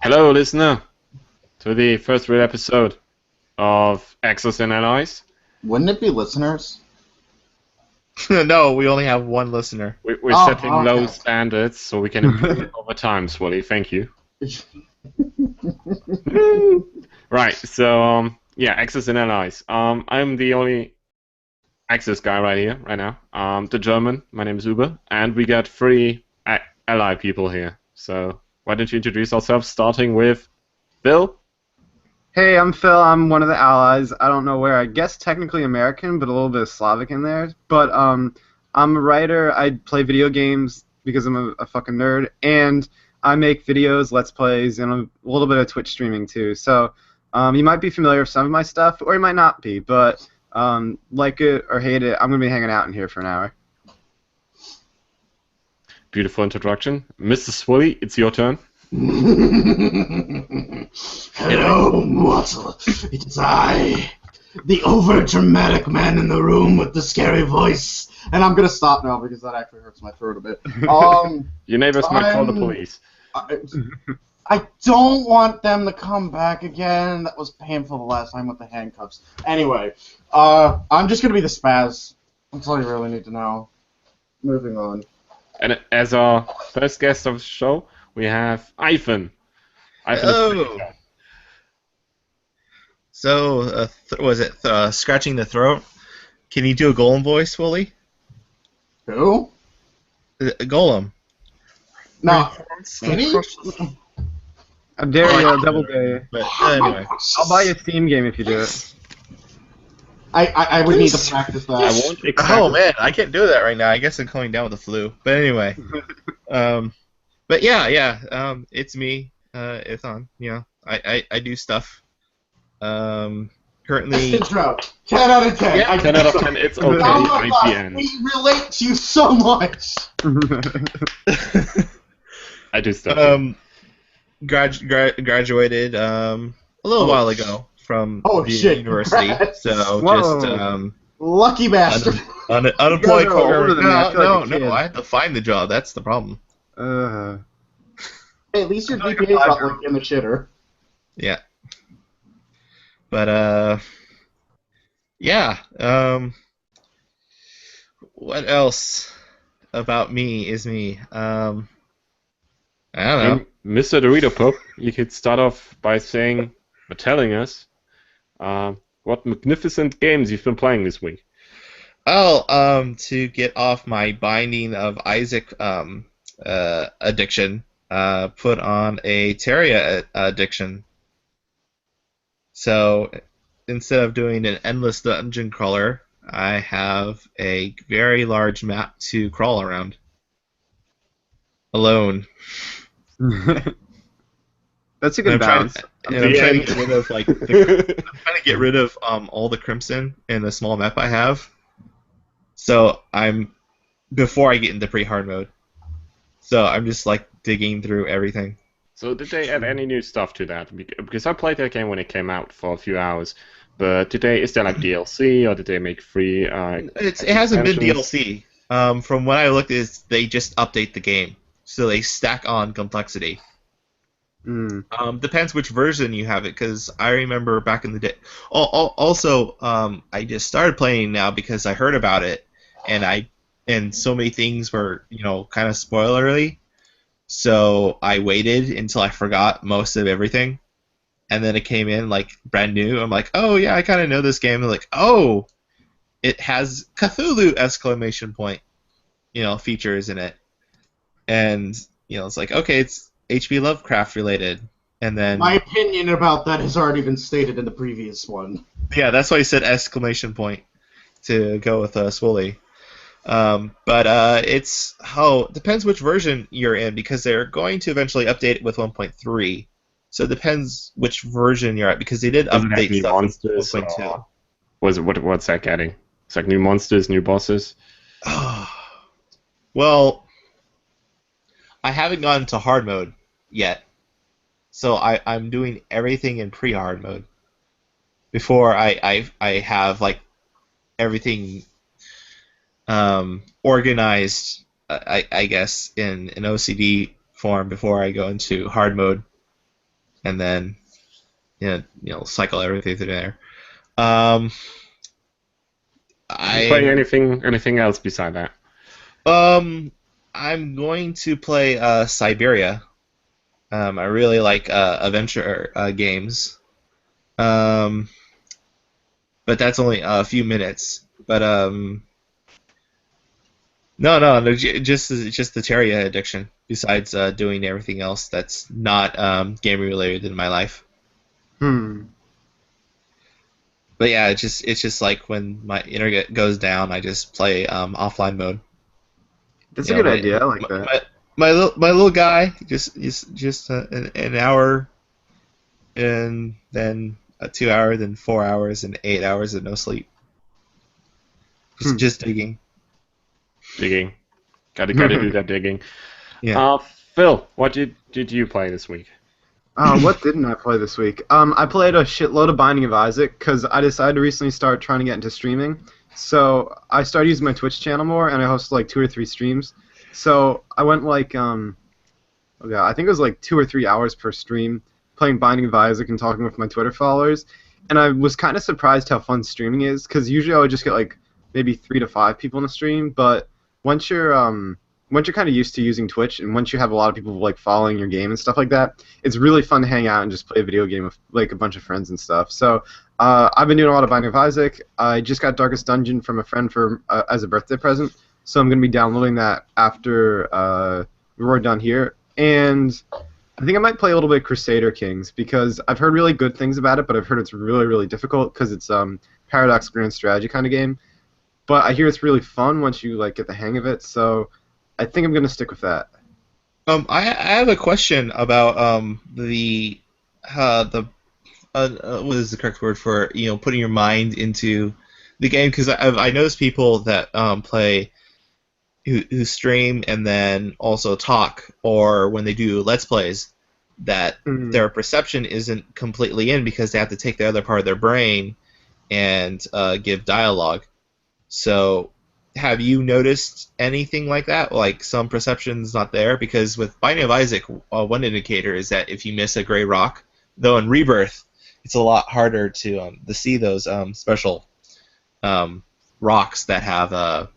Hello, listener, to the first real episode of Axis and Allies. Wouldn't it be listeners? No, we only have one listener. We're Oh, setting low okay. standards so we can improve it over time, Swilly. Thank you. Right, so, yeah, Axis and Allies. I'm the only Axis guy right here, right now. The German, my name is Uber, and we got three ally people here. So, why don't you introduce ourselves, starting with Bill? Hey, I'm Phil. I'm one of the allies. I don't know where. I guess technically American, but a little bit of Slavic in there. But I'm a writer. I play video games because I'm a fucking nerd, and I make videos, let's plays, and a little bit of Twitch streaming too. So you might be familiar with some of my stuff, or you might not be. But like it or hate it, I'm gonna be hanging out in here for an hour. Beautiful introduction. Mr. Swilly, it's your turn. Hello, mortal. It is I, the over-dramatic man in the room with the scary voice. And I'm gonna stop now because that actually hurts my throat a bit. Your neighbors might call the police. I don't want them to come back again. That was painful the last time with the handcuffs. Anyway, I'm just gonna be the spaz. That's all you really need to know. Moving on. And as our first guest of the show, we have Ivan. Hello. So, was it scratching the throat? Can you do a golem voice, Willie? Who? A golem. No. Any? I dare you, double dare you. But anyway. I'll buy you a Steam game if you do it. I would need to practice I that. won't expect Oh man, I can't do that right now. I guess I'm coming down with the flu. But anyway. But yeah. It's me. It's on. Yeah. I do stuff. Currently. Intro. 10 out of 10. Yeah, 10 out of 10, it's okay, Oh my God, IGN. we relate to you so much. I do stuff. Graduated a little while ago from the university. So Whoa. just Lucky bastard. unemployed. You're older than me. I feel like a kid. No. I have to find the job. That's the problem. Hey, at least your GPA's not like in the shitter. Yeah. But yeah. What else about me is me? I don't know. Mr. Dorito Pop, you could start off by saying, or telling us, what magnificent games you've been playing this week. Oh, to get off my Binding of Isaac addiction, put on a Terraria addiction. So instead of doing an endless dungeon crawler, I have a very large map to crawl around. Alone. That's a good balance. I'm trying to get rid of all the crimson in the small map I have. So I'm before I get into pre-hard mode. So I'm just like digging through everything. So did they add any new stuff to that? Because I played that game when it came out for a few hours. But is there like DLC, or did they make free? It hasn't been expansions? DLC. From what I looked, they just update the game, so they stack on complexity. Depends which version you have it, because I remember back in the day. Also, I just started playing now because I heard about it, and so many things were kind of spoilery. So I waited until I forgot most of everything, and then it came in like brand new. I'm like, oh yeah, I kind of know this game. And like, oh, it has Cthulhu features in it, and it's like, okay, it's H.P. Lovecraft related. And then My opinion about that has already been stated in the previous one. yeah, that's why I said ! To go with Swilly. But it's depends which version you're in, because they're going to eventually update it with 1.3. So it depends which version you're at, because they did Does it have update new stuff monsters, with 1.2. What's that getting? It's like new monsters, new bosses. Well, I haven't gone to hard mode yet, so I'm doing everything in pre-hard mode before I have like everything organized, I guess, in an OCD form before I go into hard mode. and then cycle everything through there. Um, You play I anything else beside that? I'm going to play Siberia. I really like adventure games. Um, but that's only a few minutes. But no, just the Terraria addiction. Besides doing everything else that's not game related in my life. Hmm. But yeah, it's just like when my internet goes down, I just play offline mode. That's You a know, good idea. I like my, that. my, my little guy just an hour, and then 2 hours, then 4 hours, and 8 hours of no sleep. Hmm. Just digging. Digging. Gotta do that digging. Yeah. Phil, what did you play this week? What didn't I play this week? I played a shitload of Binding of Isaac because I decided to recently start trying to get into streaming. So I started using my Twitch channel more, and I hosted like 2 or 3 streams. So I went like oh yeah, I think it was like 2 or 3 hours per stream playing Binding of Isaac and talking with my Twitter followers. And I was kind of surprised how fun streaming is because usually I would just get like maybe 3 to 5 people in the stream, but once you're once you're kind of used to using Twitch and once you have a lot of people like following your game and stuff like that, it's really fun to hang out and just play a video game with like a bunch of friends and stuff. So I've been doing a lot of Binding of Isaac. I just got Darkest Dungeon from a friend for as a birthday present, so I'm gonna be downloading that after we're done here. And I think I might play a little bit Crusader Kings because I've heard really good things about it, but I've heard it's really, really difficult because it's paradox grand strategy kind of game. But I hear it's really fun once you like get the hang of it, so I think I'm gonna stick with that. I have a question about the what is the correct word for putting your mind into the game, because I noticed people that play who stream and then also talk, or when they do let's plays, that Mm. their perception isn't completely in because they have to take the other part of their brain and give dialogue. So have you noticed anything like that? Like some perception's not there? Because with Binding of Isaac, one indicator is that if you miss a gray rock, though in Rebirth, it's a lot harder to see those special rocks that have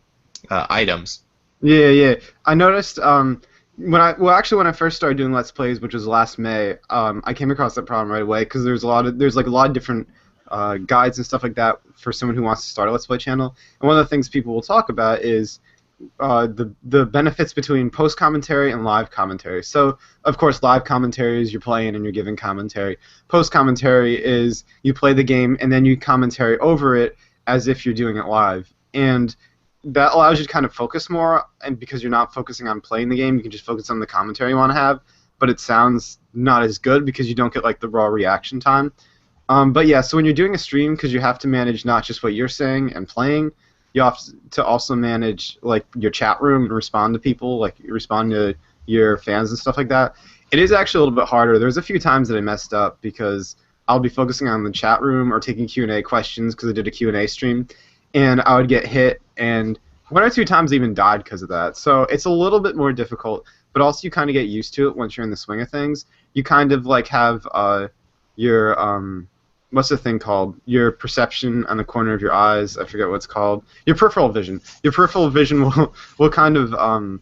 items. Yeah, yeah. I noticed when I first started doing Let's Plays, which was last May, I came across that problem right away because there's like a lot of different guides and stuff like that for someone who wants to start a Let's Play channel. And one of the things people will talk about is the benefits between post commentary and live commentary. So of course live commentary is you're playing and you're giving commentary. Post commentary is you play the game and then you commentary over it as if you're doing it live. And that allows you to kind of focus more, and because you're not focusing on playing the game, you can just focus on the commentary you want to have, but it sounds not as good because you don't get like the raw reaction time. But yeah, so when you're doing a stream, because you have to manage not just what you're saying and playing, you have to also manage like your chat room and respond to people, like respond to your fans and stuff like that. It is actually a little bit harder. There's a few times that I messed up because I'll be focusing on the chat room or taking Q&A questions because I did a Q&A stream, and I would get hit, and 1 or 2 times I even died because of that. So it's a little bit more difficult, but also you kind of get used to it once you're in the swing of things. You kind of like have your what's the thing called? Your perception on the corner of your eyes. I forget what it's called. Your peripheral vision. Your peripheral vision will kind of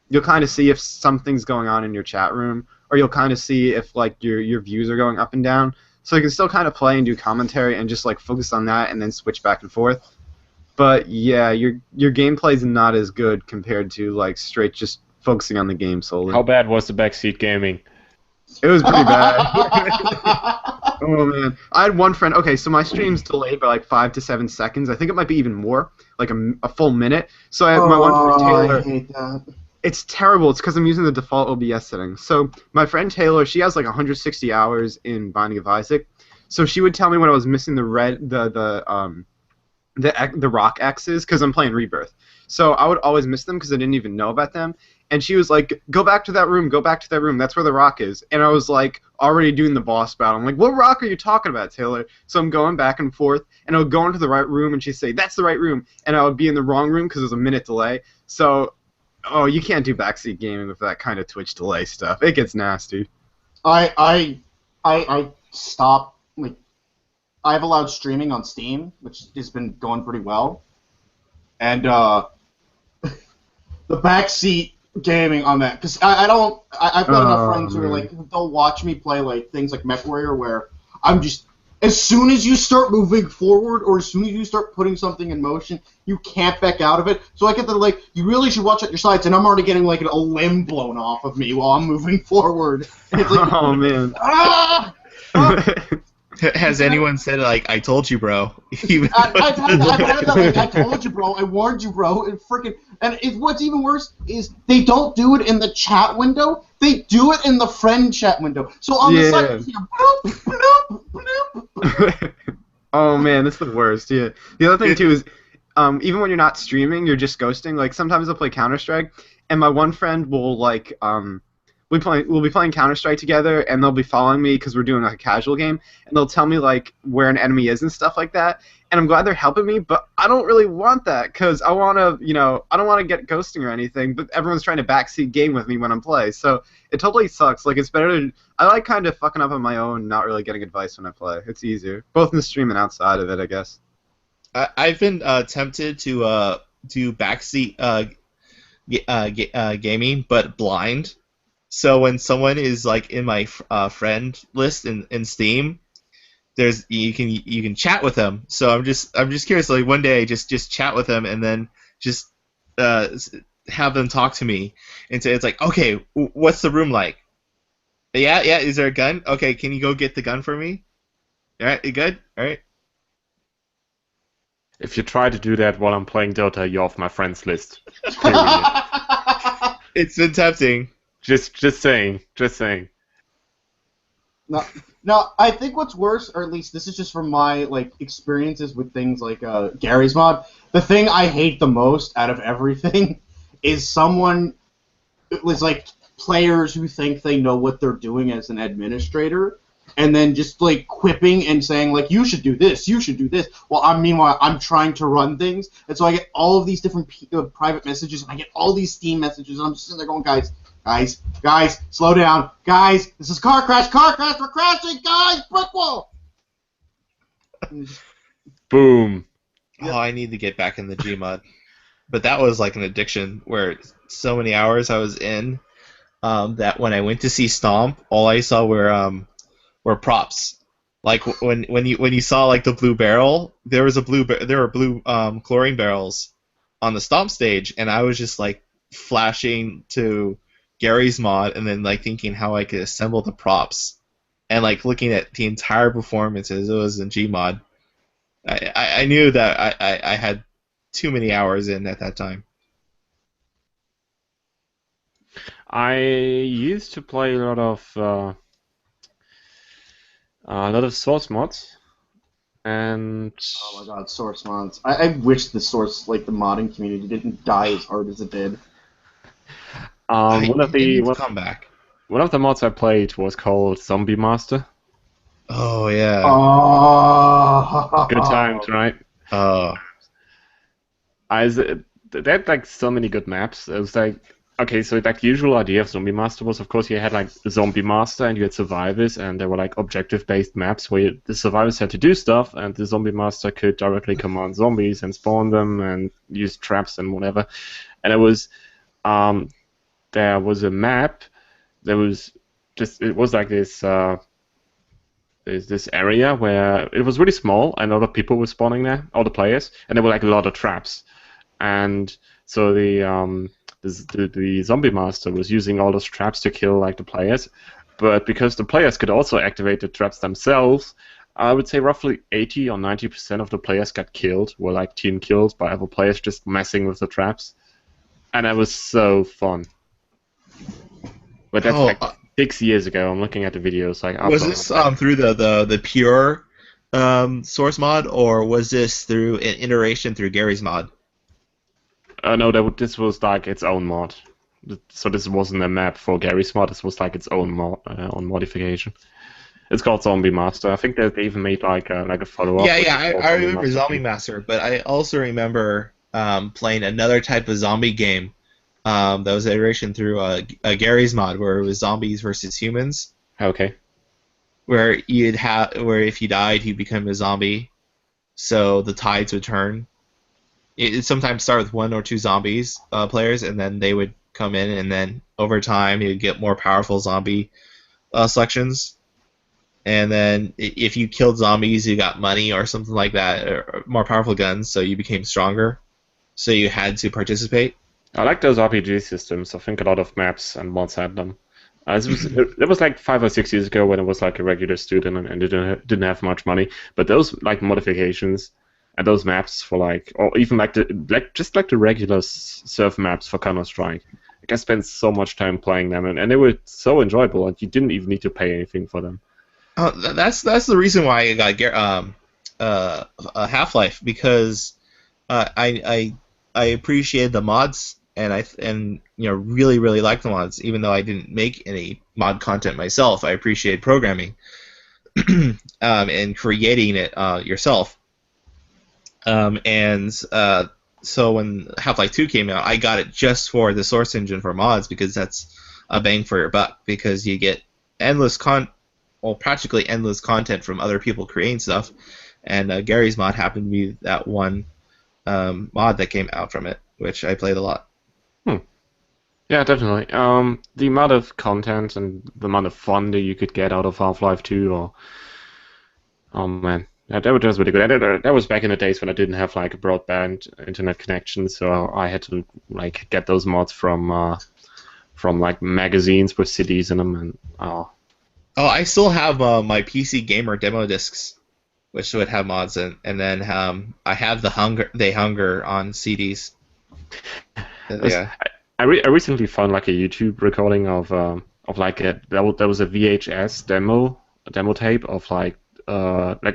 you'll kind of see if something's going on in your chat room, or you'll kind of see if like your views are going up and down. So you can still kind of play and do commentary and just like focus on that and then switch back and forth. But yeah, your gameplay is not as good compared to like straight just focusing on the game solely. How bad was the backseat gaming? It was pretty bad. Oh man, I had one friend. Okay, so my stream's delayed by like 5 to 7 seconds. I think it might be even more, like a full minute. So I have my one friend Taylor. I hate that. It's terrible. It's because I'm using the default OBS settings. So my friend Taylor, she has like 160 hours in Binding of Isaac. So she would tell me when I was missing the rock X's because I'm playing Rebirth. So I would always miss them because I didn't even know about them. And she was like, go back to that room, go back to that room. That's where the rock is. And I was like already doing the boss battle. I'm like, what rock are you talking about, Taylor? So I'm going back and forth, and I would go into the right room, and she'd say, that's the right room. And I would be in the wrong room because there's a minute delay. So, oh, you can't do backseat gaming with that kind of Twitch delay stuff. It gets nasty. I I stopped, like, I've allowed streaming on Steam, which has been going pretty well. And, the backseat gaming on that, because I've got enough friends who are, like, they'll watch me play, like, things like MechWarrior, where I'm just, as soon as you start moving forward, or as soon as you start putting something in motion, you can't back out of it. So I get that, like, you really should watch out your sides, and I'm already getting, like, a limb blown off of me while I'm moving forward. And it's like, Oh man. ah! Has anyone said like, "I told you, bro"? I've had that, like, I told you, bro. I warned you, bro. What's even worse is they don't do it in the chat window. They do it in the friend chat window. So on the side, you know, bloop, bloop, bloop. Oh man, that's the worst. Yeah. The other thing too is, even when you're not streaming, you're just ghosting. Like sometimes I'll play Counter-Strike, and my one friend will like we'll be playing Counter-Strike together, and they'll be following me because we're doing like a casual game, and they'll tell me like where an enemy is and stuff like that. And I'm glad they're helping me, but I don't really want that because I want to, I don't want to get ghosting or anything. But everyone's trying to backseat game with me when I'm playing, so it totally sucks. Like it's better to, I like kind of fucking up on my own, not really getting advice when I play. It's easier, both in the stream and outside of it, I guess. I've been tempted to do backseat gaming, but blind. So when someone is like in my friend list in Steam, you can chat with them. So I'm just curious. Like one day, just chat with them and then just have them talk to me. And so it's like, okay, what's the room like? Yeah. Is there a gun? Okay, can you go get the gun for me? All right, you good? All right. If you try to do that while I'm playing Dota, you're off my friends list. It's been tempting. Just saying. No, I think what's worse, or at least this is just from my like experiences with things like Gary's Mod. The thing I hate the most out of everything is someone. It was like players who think they know what they're doing as an administrator, and then just like quipping and saying like you should do this. Well, meanwhile I'm trying to run things, and so I get all of these different private messages, and I get all these Steam messages, and I'm just sitting there going, guys, slow down. Guys, this is car crash, we're crashing, guys, brick wall. Boom. Oh, I need to get back in the Gmod. But that was like an addiction where so many hours I was in that when I went to see Stomp, all I saw were props. Like when you saw like the blue barrel, there were blue chlorine barrels on the Stomp stage, and I was just like flashing to Gary's Mod and then like thinking how I could assemble the props and like looking at the entire performance as it was in Gmod. I knew that I had too many hours in at that time. I used to play a lot of source mods, and Oh my god, source mods. I wish the modding community didn't die as hard as it did. one of the comeback. One of the mods I played was called Zombie Master. Oh yeah. Oh. Good times, right? Oh. They had like so many good maps. It was like, okay, so like the usual idea of Zombie Master was, of course, you had like the Zombie Master and you had survivors, and there were like objective-based maps where the survivors had to do stuff, and the Zombie Master could directly command zombies and spawn them and use traps and whatever. And it was, there was a map. There was it was like this. There's this area where it was really small, and a lot of people were spawning there, all the players, and there were like a lot of traps. And so the Zombie Master was using all those traps to kill like the players, but because the players could also activate the traps themselves, I would say roughly 80 or 90% of the players got killed, were like team kills by other players just messing with the traps, and it was so fun. But that's like 6 years ago. I'm looking at the videos. Like, was this through the pure source mod, or was this through an iteration through Gary's Mod? No, this was like its own mod. So this wasn't a map for Gary's Mod. This was like its own modification. It's called Zombie Master. I think they even made like a follow-up. Yeah. I remember Zombie Master, but I also remember playing another type of zombie game. That was an iteration through Gary's Mod, where it was zombies versus humans. Okay. where if you died, you become a zombie, so the tides would turn. It sometimes start with 1 or 2 zombies players, and then they would come in, and then over time you'd get more powerful zombie selections. And then if you killed zombies, you got money or something like that, or more powerful guns, so you became stronger. So you had to participate. I like those RPG systems. I think a lot of maps and mods had them. It was like 5 or 6 years ago when I was like a regular student and didn't have much money. But those like modifications and those maps for like, or even like the regular surf maps for Counter-Strike. Like I spent so much time playing them, and they were so enjoyable, and you didn't even need to pay anything for them. That's the reason why I got Half-Life, because I appreciated the mods, and really liked the mods, even though I didn't make any mod content myself. I appreciated programming and creating it yourself. So when Half-Life 2 came out, I got it just for the source engine for mods, because that's a bang for your buck, because you get practically endless content from other people creating stuff, and Gary's mod happened to be that one mod that came out from it, which I played a lot. Yeah, definitely. The amount of content and the amount of fun that you could get out of Half-Life 2, oh man, that was really good. That was back in the days when I didn't have like a broadband internet connection, so I had to like get those mods from like magazines with CDs in them, and Oh, I still have my PC Gamer demo discs, which would have mods in, and then I have They Hunger on CDs. Yeah. I recently found like a YouTube recording of like there was a VHS demo tape of like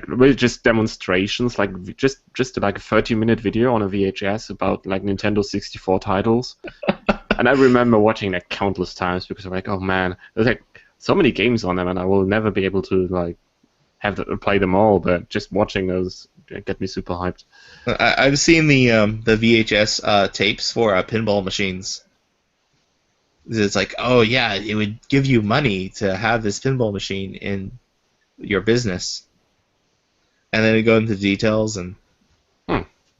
really just demonstrations, like just like a 30-minute video on a VHS about like Nintendo 64 titles. And I remember watching that countless times, because I'm like, oh man, there's like so many games on them, and I will never be able to like play them all. But just watching those get me super hyped. I've seen the VHS tapes for pinball machines. It's like, oh yeah, it would give you money to have this pinball machine in your business, and then it go into details and.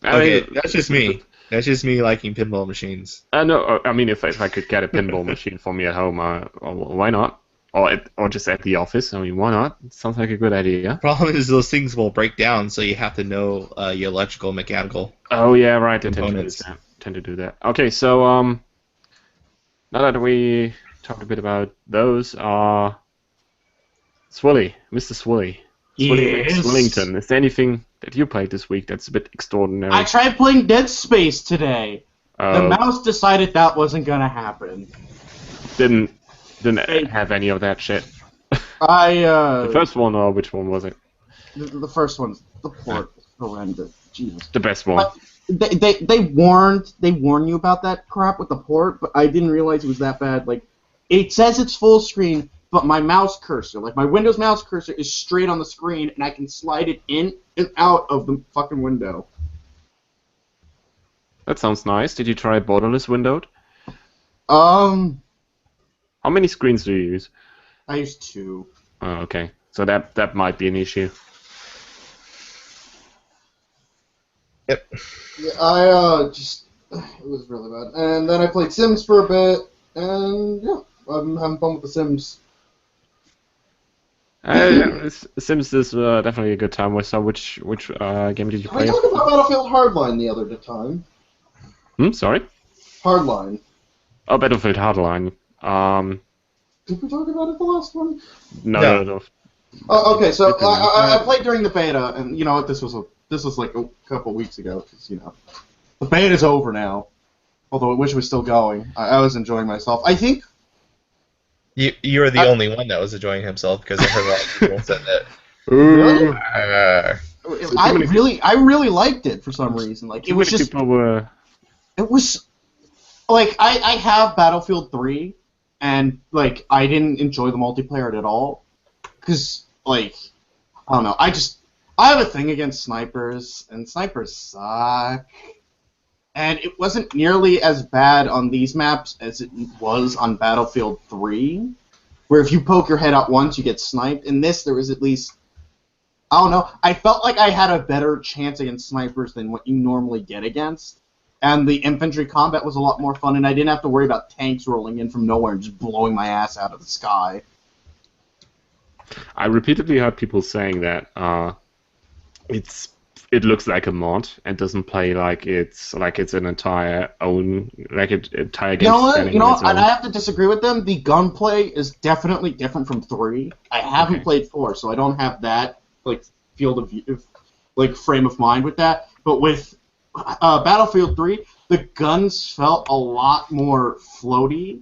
That's just me. That's just me liking pinball machines. No, I mean, if I could get a pinball machine for me at home, why not? Or just at the office. I mean, why not? It sounds like a good idea. Problem is, those things will break down, so you have to know your electrical, mechanical. Oh yeah, right. They components. tend to do that. Okay, so now that we talked a bit about those, Swilly, Mr. Swilly, Swilly Yes. Swillington. Is there anything that you played this week that's a bit extraordinary? I tried playing Dead Space today. The Oh, mouse decided that wasn't gonna happen. didn't have any of that shit. The The first one, or which one was it? the first one's the port is horrendous. Jesus. The best one. They warn you about that crap with the port, but I didn't realize it was that bad. Like, it says it's full screen, but my mouse cursor, like my Windows mouse cursor, is straight on the screen, and I can slide it in and out of the fucking window. That sounds nice. Did you try borderless windowed? I How many screens do you use? used 2. Oh, okay. So that might be an issue. Yep. Yeah, it was really bad. And then I played Sims for a bit, and yeah, I'm having fun with the Sims. Sims is definitely a good time. So which game did you We play? talked about Battlefield Hardline the other time. Sorry? Hardline. Oh, Battlefield Hardline. Did we talk about it the last one? No. Oh, okay, so I played during the beta, and you know what? This was like a couple weeks ago, because the beta's over now. Although I wish it was still going. I was enjoying myself. I think You were the only one that was enjoying himself, because I heard a lot of people said that. Really? Uh, I really liked it for some reason. Like, it was just. People were... It was like I have Battlefield 3, and like I didn't enjoy the multiplayer at all, because like I don't know. I have a thing against snipers, and snipers suck. And it wasn't nearly as bad on these maps as it was on Battlefield 3. where if you poke your head out once, you get sniped. In this, there was at least, I don't know, I felt like I had a better chance against snipers than what you normally get against. And the infantry combat was a lot more fun, and I didn't have to worry about tanks rolling in from nowhere and just blowing my ass out of the sky. I repeatedly heard people saying that it looks like a mod and doesn't play like it's an entire entire game. You know, and I have to disagree with them. The gunplay is definitely different from 3. I haven't played 4, so I don't have that field of view, frame of mind with that. But with Battlefield 3, the guns felt a lot more floaty.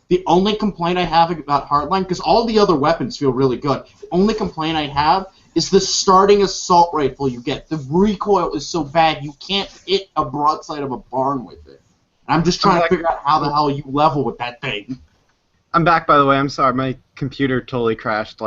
The only complaint I have about Hardline, because all the other weapons feel really good, the only complaint I have is the starting assault rifle you get. The recoil is so bad, you can't hit a broadside of a barn with it. I'm just trying to figure out how the hell you level with that thing. I'm back, by the way. I'm sorry. My computer totally crashed,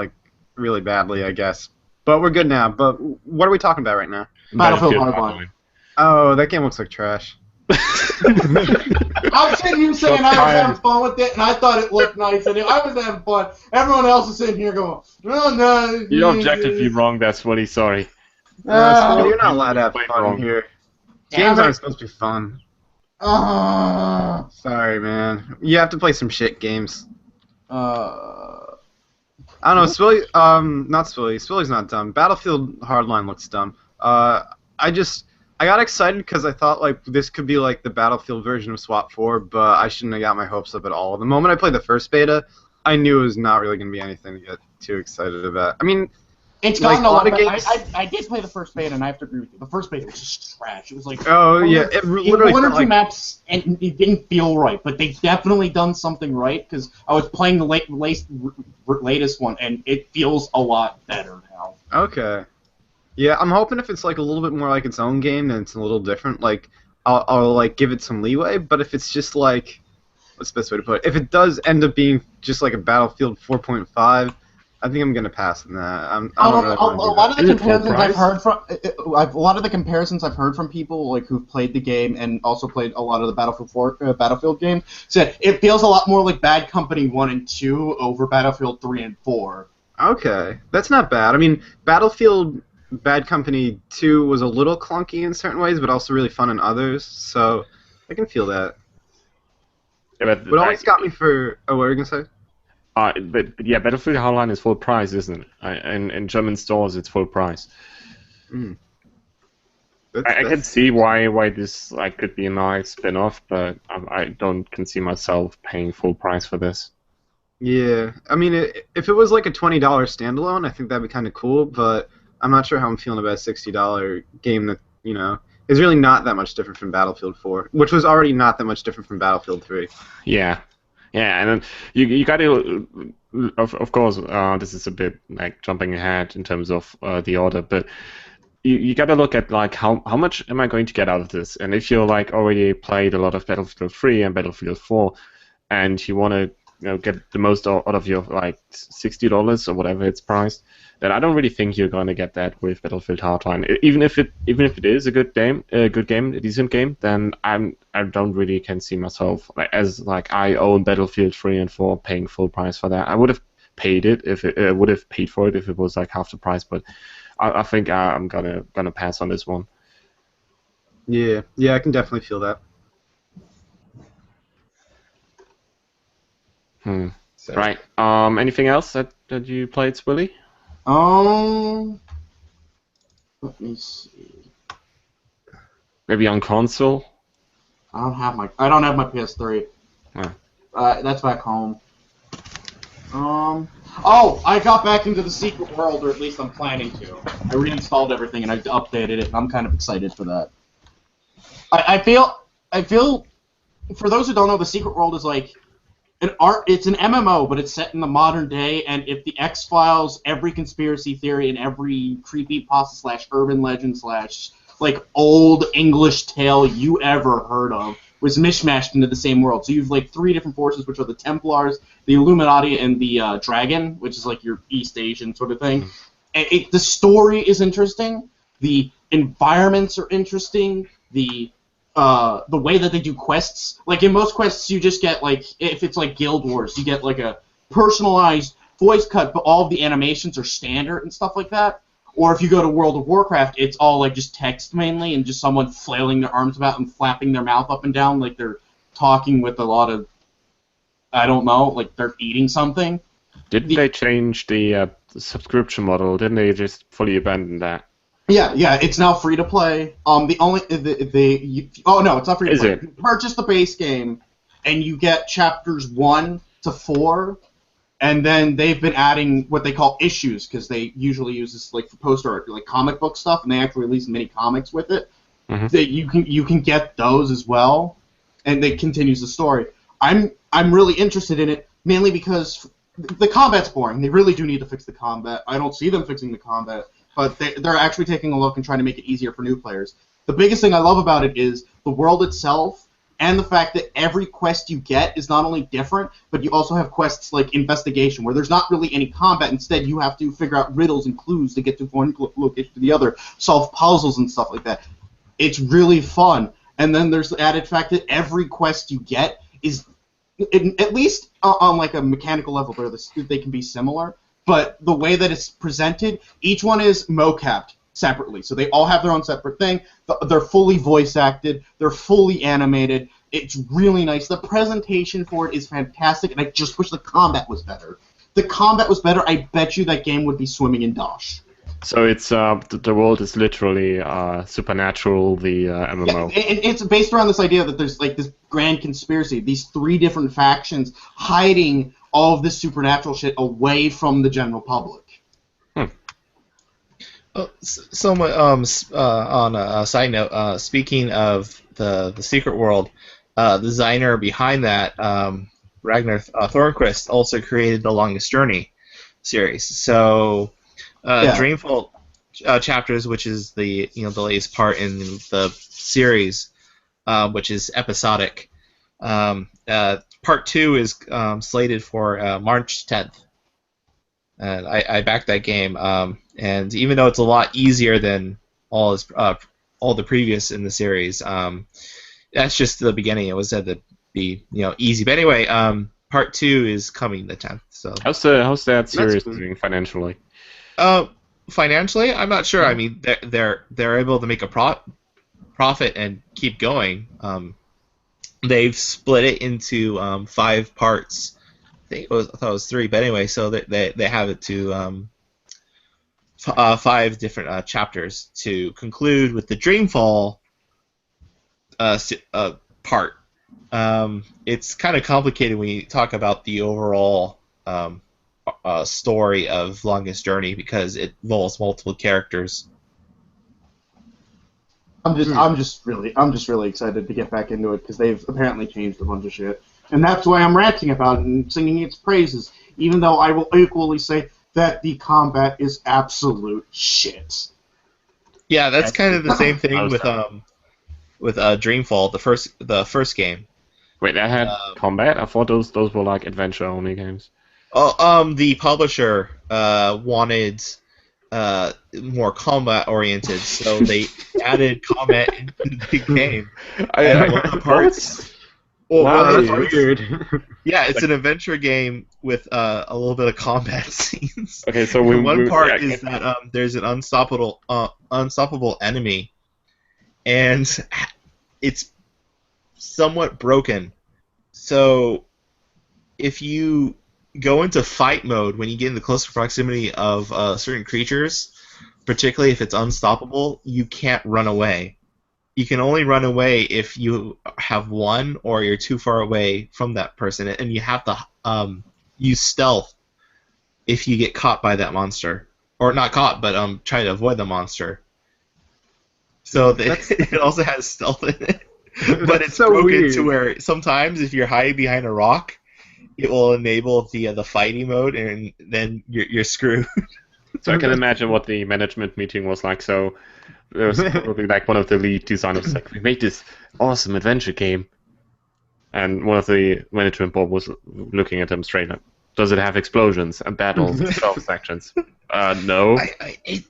really badly, I guess. But we're good now. But what are we talking about right now? Battlefield Hardline. Oh, that game looks like trash. I'm sitting here saying I was having fun with it, and I thought it looked nice, and I was having fun. Everyone else is sitting here going, no. You're objectively wrong, that's Swilly, sorry. You're not allowed to have fun here. Games aren't supposed to be fun. Sorry, man. You have to play some shit games. I don't know, Swilly, not Swilly. Swilly's not dumb. Battlefield Hardline looks dumb. I got excited because I thought this could be the Battlefield version of SWAT 4, but I shouldn't have got my hopes up at all. The moment I played the first beta, I knew it was not really going to be anything to get too excited about. I mean, it's gotten a lot of games. I did play the first beta, and I have to agree with you. The first beta was just trash. It was it literally one or two maps, and it didn't feel right. But they've definitely done something right because I was playing the latest one, and it feels a lot better now. Okay. Yeah, I'm hoping if it's a little bit more like its own game and it's a little different, I'll give it some leeway. But if it's just what's the best way to put it? If it does end up being just like a Battlefield 4.5, I think I'm gonna pass on that. A lot of the comparisons I've heard from people who've played the game and also played a lot of the Battlefield games said it feels a lot more like Bad Company 1 and 2 over Battlefield 3 and 4. Okay, that's not bad. I mean, Battlefield Bad Company 2 was a little clunky in certain ways, but also really fun in others, so I can feel that. Yeah, what always got me for... Oh, what were you going to say? Battlefield Hardline is full price, isn't it? In German stores, it's full price. Mm. I can see why this could be a nice spin-off, but I don't conceive myself paying full price for this. Yeah, I mean, if it was a $20 standalone, I think that'd be kind of cool, but I'm not sure how I'm feeling about a $60 game that, is really not that much different from Battlefield 4, which was already not that much different from Battlefield 3. Yeah, and then you got to, of course, this is a bit jumping ahead in terms of the order, but you got to look at how much am I going to get out of this, and if you're already played a lot of Battlefield 3 and Battlefield 4, and you want to get the most out of your $60 or whatever it's priced, then I don't really think you're going to get that with Battlefield Hardline. Even if it is a good game, a decent game, then I don't really can see myself I own Battlefield 3 and 4 paying full price for that. I would have paid it if it would have paid for it if it was half the price, but I think I'm gonna pass on this one. Yeah, I can definitely feel that. Right. Anything else that you played, Swilly? Let me see. Maybe on console? I don't have my PS3. That's back home. I got back into the Secret World, or at least I'm planning to. I reinstalled everything and I updated it, and I'm kind of excited for that. I feel, for those who don't know, the Secret World is it's an MMO, but it's set in the modern day, and if the X-Files, every conspiracy theory, and every creepypasta / urban legend / old English tale you ever heard of was mishmashed into the same world. So you've 3 different forces, which are the Templars, the Illuminati, and the Dragon, which is your East Asian sort of thing. And the story is interesting. The environments are interesting. The way that they do quests, in most quests you just get if it's Guild Wars, you get a personalized voice cut, but all of the animations are standard and stuff like that. Or if you go to World of Warcraft, it's all like just text mainly and just someone flailing their arms about and flapping their mouth up and down like they're talking with a lot of, I don't know, like they're eating something. Didn't they change the subscription model? Didn't they just fully abandon that? Yeah, it's now free to play. Oh no, it's not free to Is play. it? You purchase the base game, and you get chapters 1 to 4. And then they've been adding what they call issues, because they usually use this like for poster art, like comic book stuff, and they actually release mini comics with it. Mm-hmm. That you can get those as well, and it continues the story. I'm really interested in it mainly because the combat's boring. They really do need to fix the combat. I don't see them fixing the combat, but they're actually taking a look and trying to make it easier for new players. The biggest thing I love about it is the world itself. And the fact that every quest you get is not only different, but you also have quests like investigation, where there's not really any combat. Instead, you have to figure out riddles and clues to get to one location to the other, solve puzzles and stuff like that. It's really fun. And then there's the added fact that every quest you get is, at least on like a mechanical level, they can be similar. But the way that it's presented, each one is mocapped separately. So they all have their own separate thing. They're fully voice acted. They're fully animated. It's really nice. The presentation for it is fantastic, and I just wish the combat was better. If the combat was better, I bet you that game would be swimming in Dosh. So it's the world is literally Supernatural, the MMO. Yeah, and it's based around this idea that there's like this grand conspiracy, these 3 different factions hiding all of this supernatural shit away from the general public. On a side note, speaking of the secret world, the designer behind that, Ragnar Thornquist, also created the Longest Journey series. So, Dreamfall chapters, which is the latest part in the series, which is episodic. Part 2 is slated for March 10th. And I backed that game, and even though it's a lot easier than all the previous in the series, that's just the beginning. It was said to be easy, but anyway, part 2 is coming the 10th. So how's that series doing financially? Financially, I'm not sure. I mean, they're able to make a profit and keep going. They've split it into 5 parts. I thought it was 3, but anyway, so they have it to 5 different chapters to conclude with the Dreamfall part. It's kind of complicated when you talk about the overall story of Longest Journey because it involves multiple characters. I'm just really excited to get back into it because they've apparently changed a bunch of shit. And that's why I'm ranting about it and singing its praises, even though I will equally say that the combat is absolute shit. Yeah, that's kind of the same thing with Dreamfall, the first game. Wait, that had combat? I thought those were like adventure only games. The publisher wanted more combat oriented, so they added combat into the game. One of the parts. Wow, that's weird. Yeah, it's an adventure game with a little bit of combat scenes. Okay, so one part is that there's an unstoppable enemy, and it's somewhat broken. So if you go into fight mode when you get in the closer proximity of certain creatures, particularly if it's unstoppable, you can't run away. You can only run away if you have won or you're too far away from that person, and you have to use stealth if you get caught by that monster. Or not caught, but try to avoid the monster. So it also has stealth in it. But it's so broken weird. To where sometimes if you're hiding behind a rock, it will enable the fighting mode, and then you're screwed. So I can imagine what the management meeting was like. So there was probably like one of the lead designers was like, we made this awesome adventure game. And one of the management board was looking at them straight up. Does it have explosions and battles and stealth sections? No.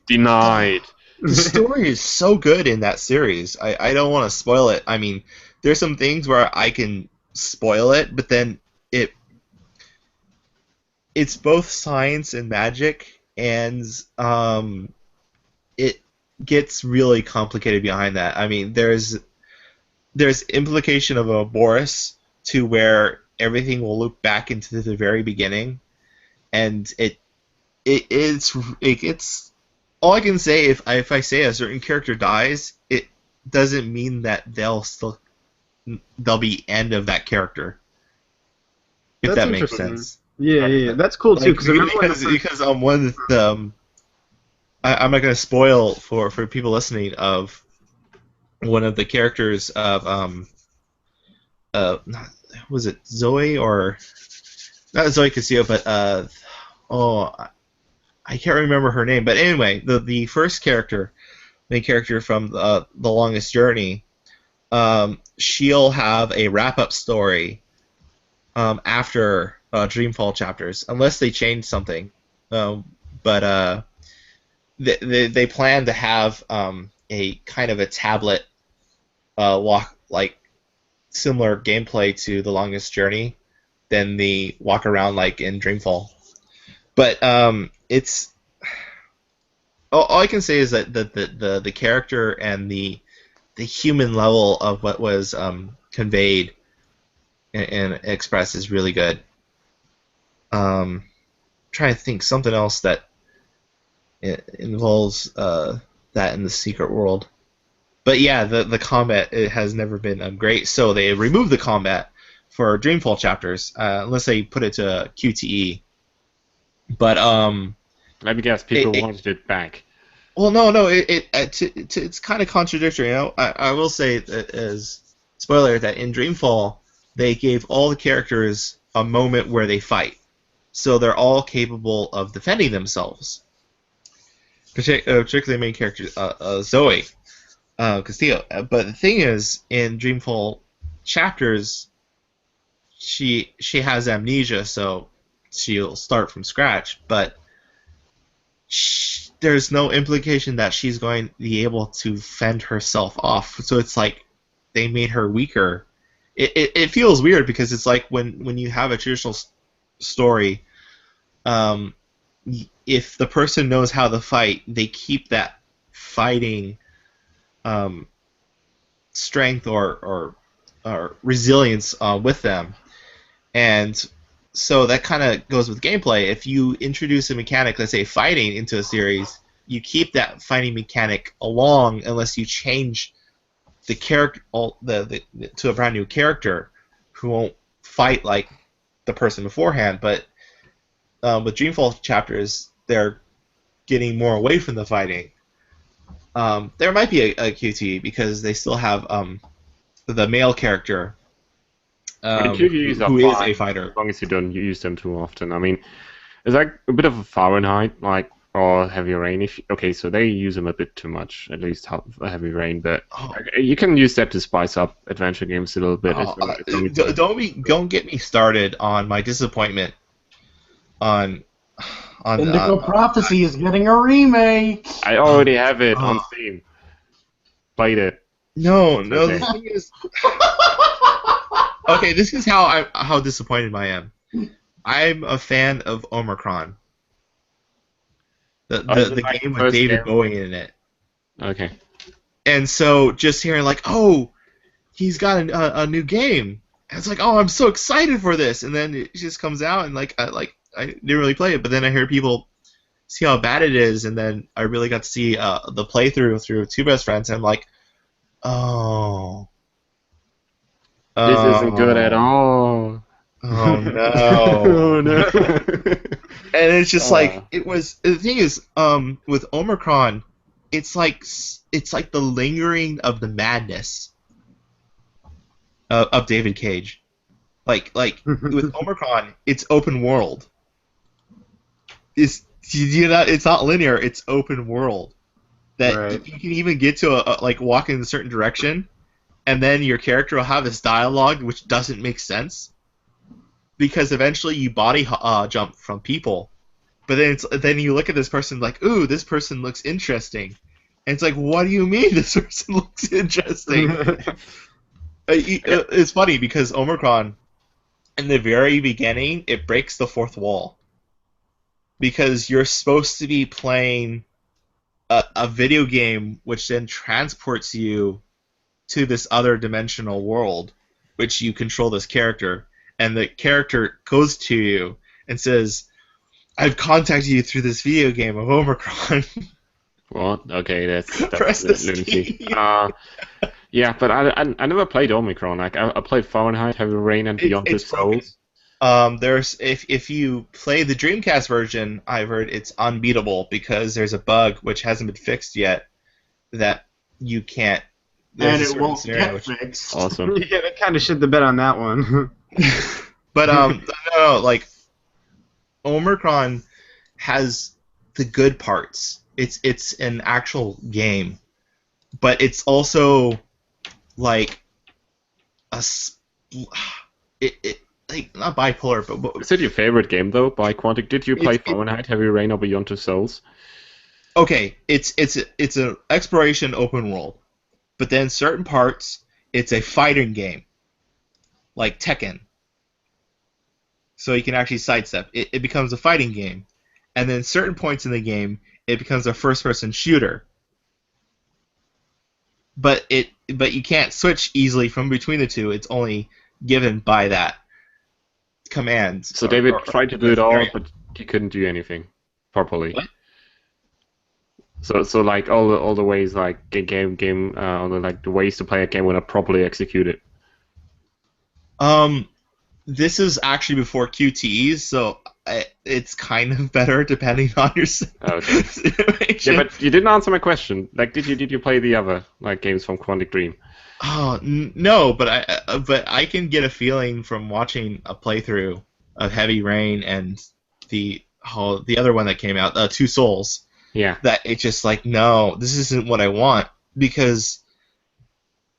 Denied. The story is so good in that series. I don't want to spoil it. I mean, there's some things where I can spoil it, but then it's both science and magic, and it gets really complicated behind that. I mean, there's implication of a Boris to where everything will loop back into the very beginning, and it's all I can say. If I say a certain character dies, it doesn't mean that they'll be end of that character. If That's that makes interesting. sense. Yeah. That's cool too. Because one of the I'm not going to spoil for people listening of one of the characters of was it Zoe or not Zoe Castillo, but I can't remember her name. But anyway, the first character, main character from the Longest Journey, she'll have a wrap up story after Dreamfall chapters, unless they change something. But they plan to have a kind of a tablet walk like similar gameplay to The Longest Journey than the walk around like in Dreamfall. But it's all I can say is that the character and the human level of what was conveyed and expressed is really good. Trying to think something else that involves that in the secret world. But yeah, the combat it has never been great, so they removed the combat for Dreamfall chapters, unless they put it to QTE. But let me guess, people wanted it back. Well, no, it's kind of contradictory. You know, I will say that as spoiler that in Dreamfall they gave all the characters a moment where they fight, so they're all capable of defending themselves. Particularly the main character, Zoe Castillo. But the thing is, in Dreamfall chapters, she has amnesia, so she'll start from scratch. But there's no implication that she's going to be able to fend herself off. So it's like they made her weaker. It feels weird because it's like when you have a traditional story. If the person knows how to fight, they keep that fighting strength or resilience with them, and so that kind of goes with gameplay. If you introduce a mechanic, let's say fighting, into a series, you keep that fighting mechanic along unless you change the character to a brand new character who won't fight like the person beforehand. But with Dreamfall chapters, they're getting more away from the fighting. There might be a QT because they still have the male character The QTEs are who is fine, a fighter. as long as you don't use them too often. I mean, it's like a bit of a Fahrenheit, like, or Heavy Rain. Okay, so they use them a bit too much, at least Heavy Rain, but you can use that to spice up adventure games a little bit. Don't get me started on my disappointment on Indigo Prophecy is getting a remake. I already have it on Steam. Played it. No. Okay. The thing is, okay, this is how disappointed I am. I'm a fan of Omicron. The like game with first David game? Bowie in it. Okay. And so just hearing like, oh, he's got a new game. And it's like, oh, I'm so excited for this. And then it just comes out and I didn't really play it, but then I hear people see how bad it is, and then I really got to see the playthrough through Two Best Friends, and I'm like, oh. This isn't good at all. Oh no. Oh no. And it's just like it was. The thing is, with Omicron, it's like the lingering of the madness of David Cage. Like with Omicron, it's open world. It's not linear. It's open world. That Right. you can even get to walk in a certain direction, and then your character will have this dialogue which doesn't make sense, because eventually you body jump from people, but then you look at this person like, ooh, this person looks interesting, and it's like, what do you mean this person looks interesting? It's funny because Omicron, in the very beginning, it breaks the fourth wall. because you're supposed to be playing a video game which then transports you to this other dimensional world, which you control this character, and the character goes to you and says, "I've contacted you through this video game of Omicron." What? Okay, that's Press this lunacy. key. Yeah, but I never played Omicron. Like I played Fahrenheit, Heavy Rain, and Beyond the It's broken. Souls. There's if you play the Dreamcast version, I've heard it's unbeatable because there's a bug which hasn't been fixed yet that you can't. And there's a it certain won't scenario get which- fixed. Awesome. Yeah, they kind of shit the bed on that one. But no, like Omicron has the good parts. It's an actual game, but it's also like it like not bipolar, but Is it your favorite game though? By Quantic, did you play It's- Fahrenheit, Heavy Rain, or Beyond the Souls? okay, it's an exploration open world, but then certain parts it's a fighting game, like Tekken. So you can actually sidestep. It becomes a fighting game, and then certain points in the game it becomes a first-person shooter. But you can't switch easily from between the two. It's only given by that command. So David tried to do it all, but he couldn't do anything properly. What? So like all the ways like all the ways to play a game were not properly executed. This is actually before QTEs, so it's kind of better depending on your Okay. situation. Yeah, but you didn't answer my question. Like, did you play the other like games from Quantic Dream? Oh no, but I can get a feeling from watching a playthrough of Heavy Rain and the other one that came out, Two Souls, Yeah. that it's just like, no, this isn't what I want, because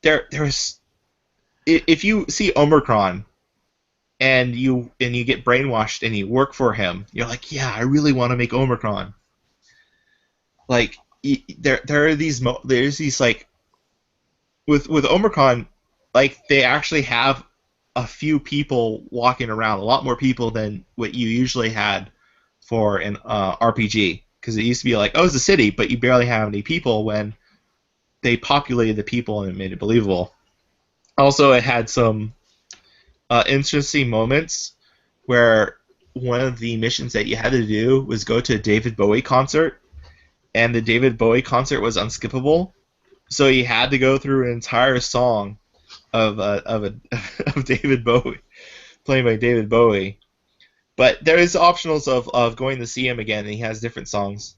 there's if you see Omicron and you get brainwashed and you work for him, you're like, yeah, I really want to make Omicron. Like there are there's these like with Omicron, like they actually have a few people walking around, a lot more people than what you usually had for an RPG, because it used to be like, oh, it's a city, but you barely have any people. When they populated the people and it made it believable. Also, it had some interesting moments where one of the missions that you had to do was go to a David Bowie concert, and the David Bowie concert was unskippable, so you had to go through an entire song of David Bowie, played by David Bowie. But there is optionals of going to see him again, and he has different songs.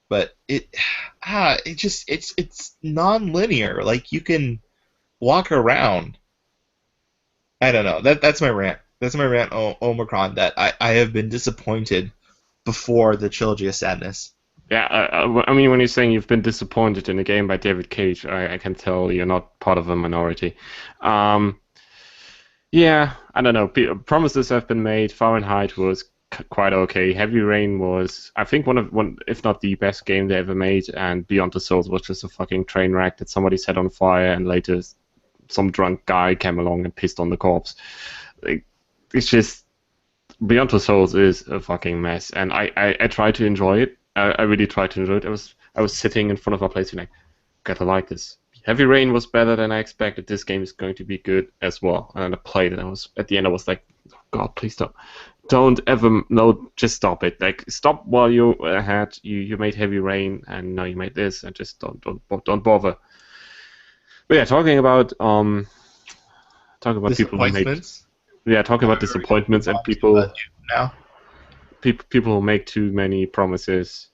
But it's non-linear. Like, you can walk around. I don't know. That's my rant. That's my rant on Omicron, that I have been disappointed before the Trilogy of Sadness. Yeah, I mean, when you're saying you've been disappointed in a game by David Cage, I can tell you're not part of a minority. Yeah, I don't know. Promises have been made. Fahrenheit was quite okay. Heavy Rain was, I think, one if not the best game they ever made, and Beyond the Souls was just a fucking train wreck that somebody set on fire, and later some drunk guy came along and pissed on the corpse. Like, it's just, Beyond the Souls is a fucking mess, and I try to enjoy it. I really tried to enjoy it. I was sitting in front of a place and like, gotta like this. Heavy Rain was better than I expected. This game is going to be good as well. And I played it. And at the end I was like, God, please stop. Don't ever, no, just stop it. Like, stop while you had, you made Heavy Rain, and now you made this, and just don't bother. But yeah, talking about people who made, Disappointments. yeah, talking about disappointments and people Now. people who make too many promises.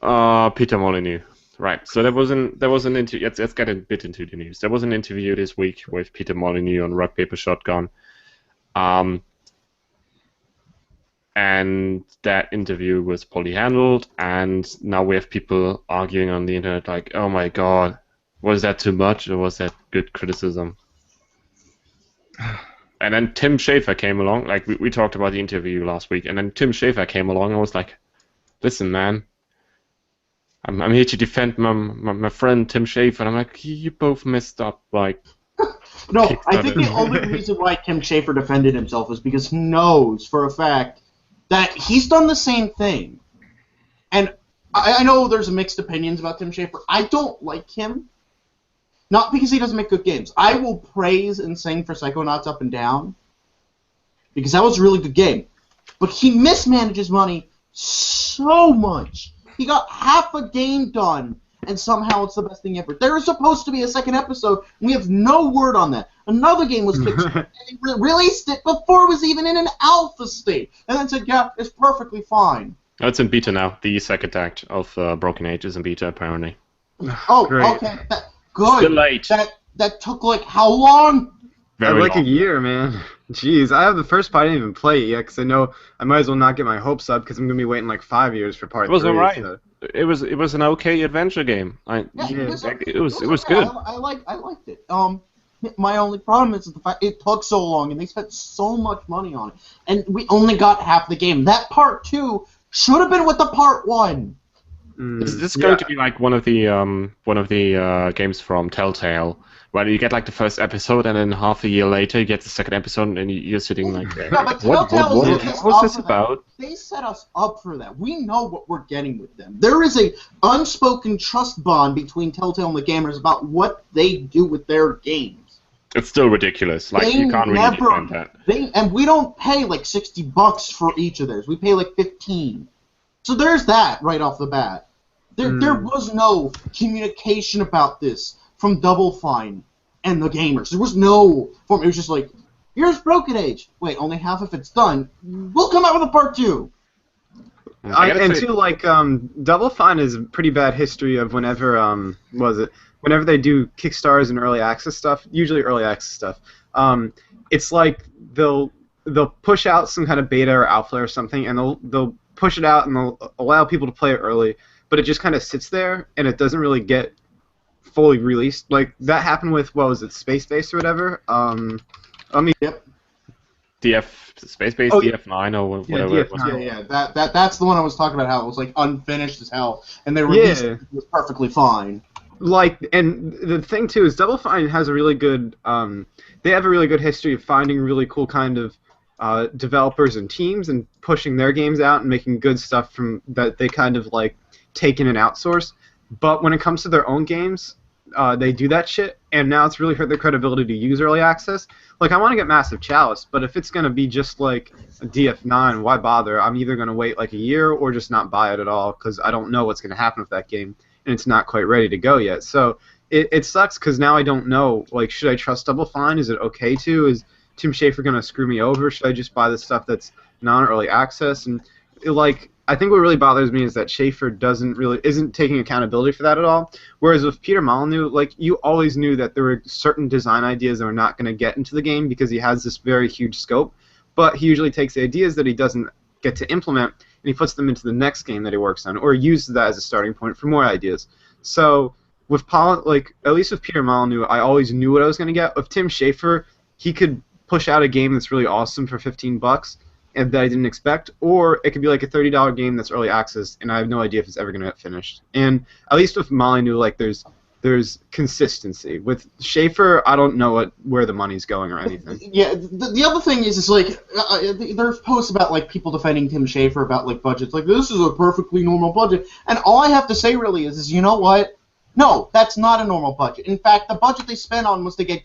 Peter Molyneux. Right, so there was an interview. Let's get a bit into the news. There was an interview this week with Peter Molyneux on Rock Paper Shotgun, and that interview was poorly handled. And now we have people arguing on the internet like, "Oh my God, was that too much, or was that good criticism?" And then Tim Schafer came along. Like we talked about the interview last week, and then Tim Schafer came along and was like, "Listen, man. I'm here to defend my friend Tim Schafer." And I'm like, you both messed up. Like, No, I think the only reason why Tim Schafer defended himself is because he knows for a fact that he's done the same thing. And I know there's mixed opinions about Tim Schafer. I don't like him. Not because he doesn't make good games. I will praise and sing for Psychonauts Up and Down, because that was a really good game. But he mismanages money so much. He got half a game done, and somehow it's the best thing ever. There is supposed to be a second episode, and we have no word on that. Another game was fixed, and they released it before it was even in an alpha state, and then said, yeah, it's perfectly fine. Oh, it's in beta now. The second act of Broken Age is in beta, apparently. Oh, Great. okay. Good. Still late. That took, like, how long? Very like long. a year, man. Jeez, I have the first part. I didn't even play it yet because I know I might as well not get my hopes up because I'm gonna be waiting like 5 years for part It was 3. alright. So. It was an okay adventure game. Yeah, It was okay. good. I liked it. My only problem is the fact it took so long and they spent so much money on it, and we only got half the game. That part 2 should have been with the part 1. Is this going to be like one of the games from Telltale, where you get like the first episode and then half a year later you get the second episode and you're sitting like, Yeah, but what was this about? They set us up for that. We know what we're getting with them. There is a unspoken trust bond between Telltale and the gamers about what they do with their games. It's still ridiculous. Like, you can't really defend that. And we don't pay like $60 for each of theirs. We pay like $15. So there's that right off the bat. There was no communication about this from Double Fine and the gamers. There was no form. It was just like, here's Broken Age. Wait, only half of it's done. We'll come out with a part 2. Double Fine is a pretty bad history of whenever whenever they do Kickstarters and early access stuff, usually early access stuff. It's like they'll push out some kind of beta or alpha or something, and they'll push it out and they'll allow people to play it early, but it just kind of sits there and it doesn't really get fully released. Like that happened with Space Base or whatever. Yep. Space Base Oh, DF9 or whatever it was. DF9. Yeah. That's the one I was talking about. How it was like unfinished as hell, and they released it. It was perfectly fine. And the thing too is Double Fine has a really good. They have a really good history of finding really cool kind of developers and teams and pushing their games out and making good stuff from that they kind of like take in and outsource. But when it comes to their own games, they do that shit, and now it's really hurt their credibility to use early access. Like, I want to get Massive Chalice, but if it's going to be just like a DF9, why bother? I'm either going to wait like a year or just not buy it at all because I don't know what's going to happen with that game, and it's not quite ready to go yet. So it sucks because now I don't know, like, should I trust Double Fine? Is it okay to? Is Tim Schafer going to screw me over? Should I just buy the stuff that's non-early access? And, I think what really bothers me is that Schafer isn't taking accountability for that at all. Whereas with Peter Molyneux, you always knew that there were certain design ideas that were not going to get into the game because he has this very huge scope. But he usually takes the ideas that he doesn't get to implement and he puts them into the next game that he works on, or uses that as a starting point for more ideas. So with at least with Peter Molyneux, I always knew what I was going to get. With Tim Schafer, he could push out a game that's really awesome for $15. And that I didn't expect, or it could be like a $30 game that's early access, and I have no idea if it's ever going to get finished. And at least with Molyneux, there's consistency. With Schafer, I don't know where the money's going or anything. Yeah, the other thing is there's posts about people defending Tim Schafer about budgets. Like, this is a perfectly normal budget, and all I have to say really is you know what? No, that's not a normal budget. In fact, the budget they spent on was to get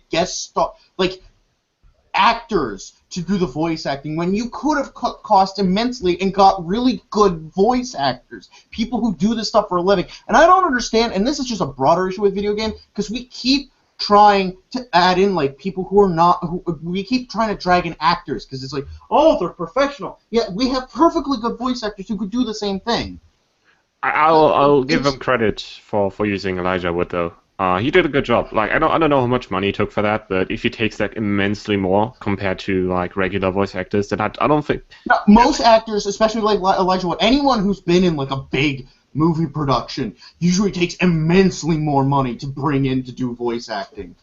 actors to do the voice acting when you could have cut costs immensely and got really good voice actors, people who do this stuff for a living. And I don't understand, and this is just a broader issue with video games, because we keep trying to add in people who are not, we keep trying to drag in actors because it's oh, they're professional. Yeah, we have perfectly good voice actors who could do the same thing. I'll give him credit for using Elijah Wood though. He did a good job. I don't know how much money he took for that, but if he takes immensely more compared to regular voice actors, then I don't think. No, most actors, especially Elijah Wood, anyone who's been in a big movie production, usually takes immensely more money to bring in to do voice acting.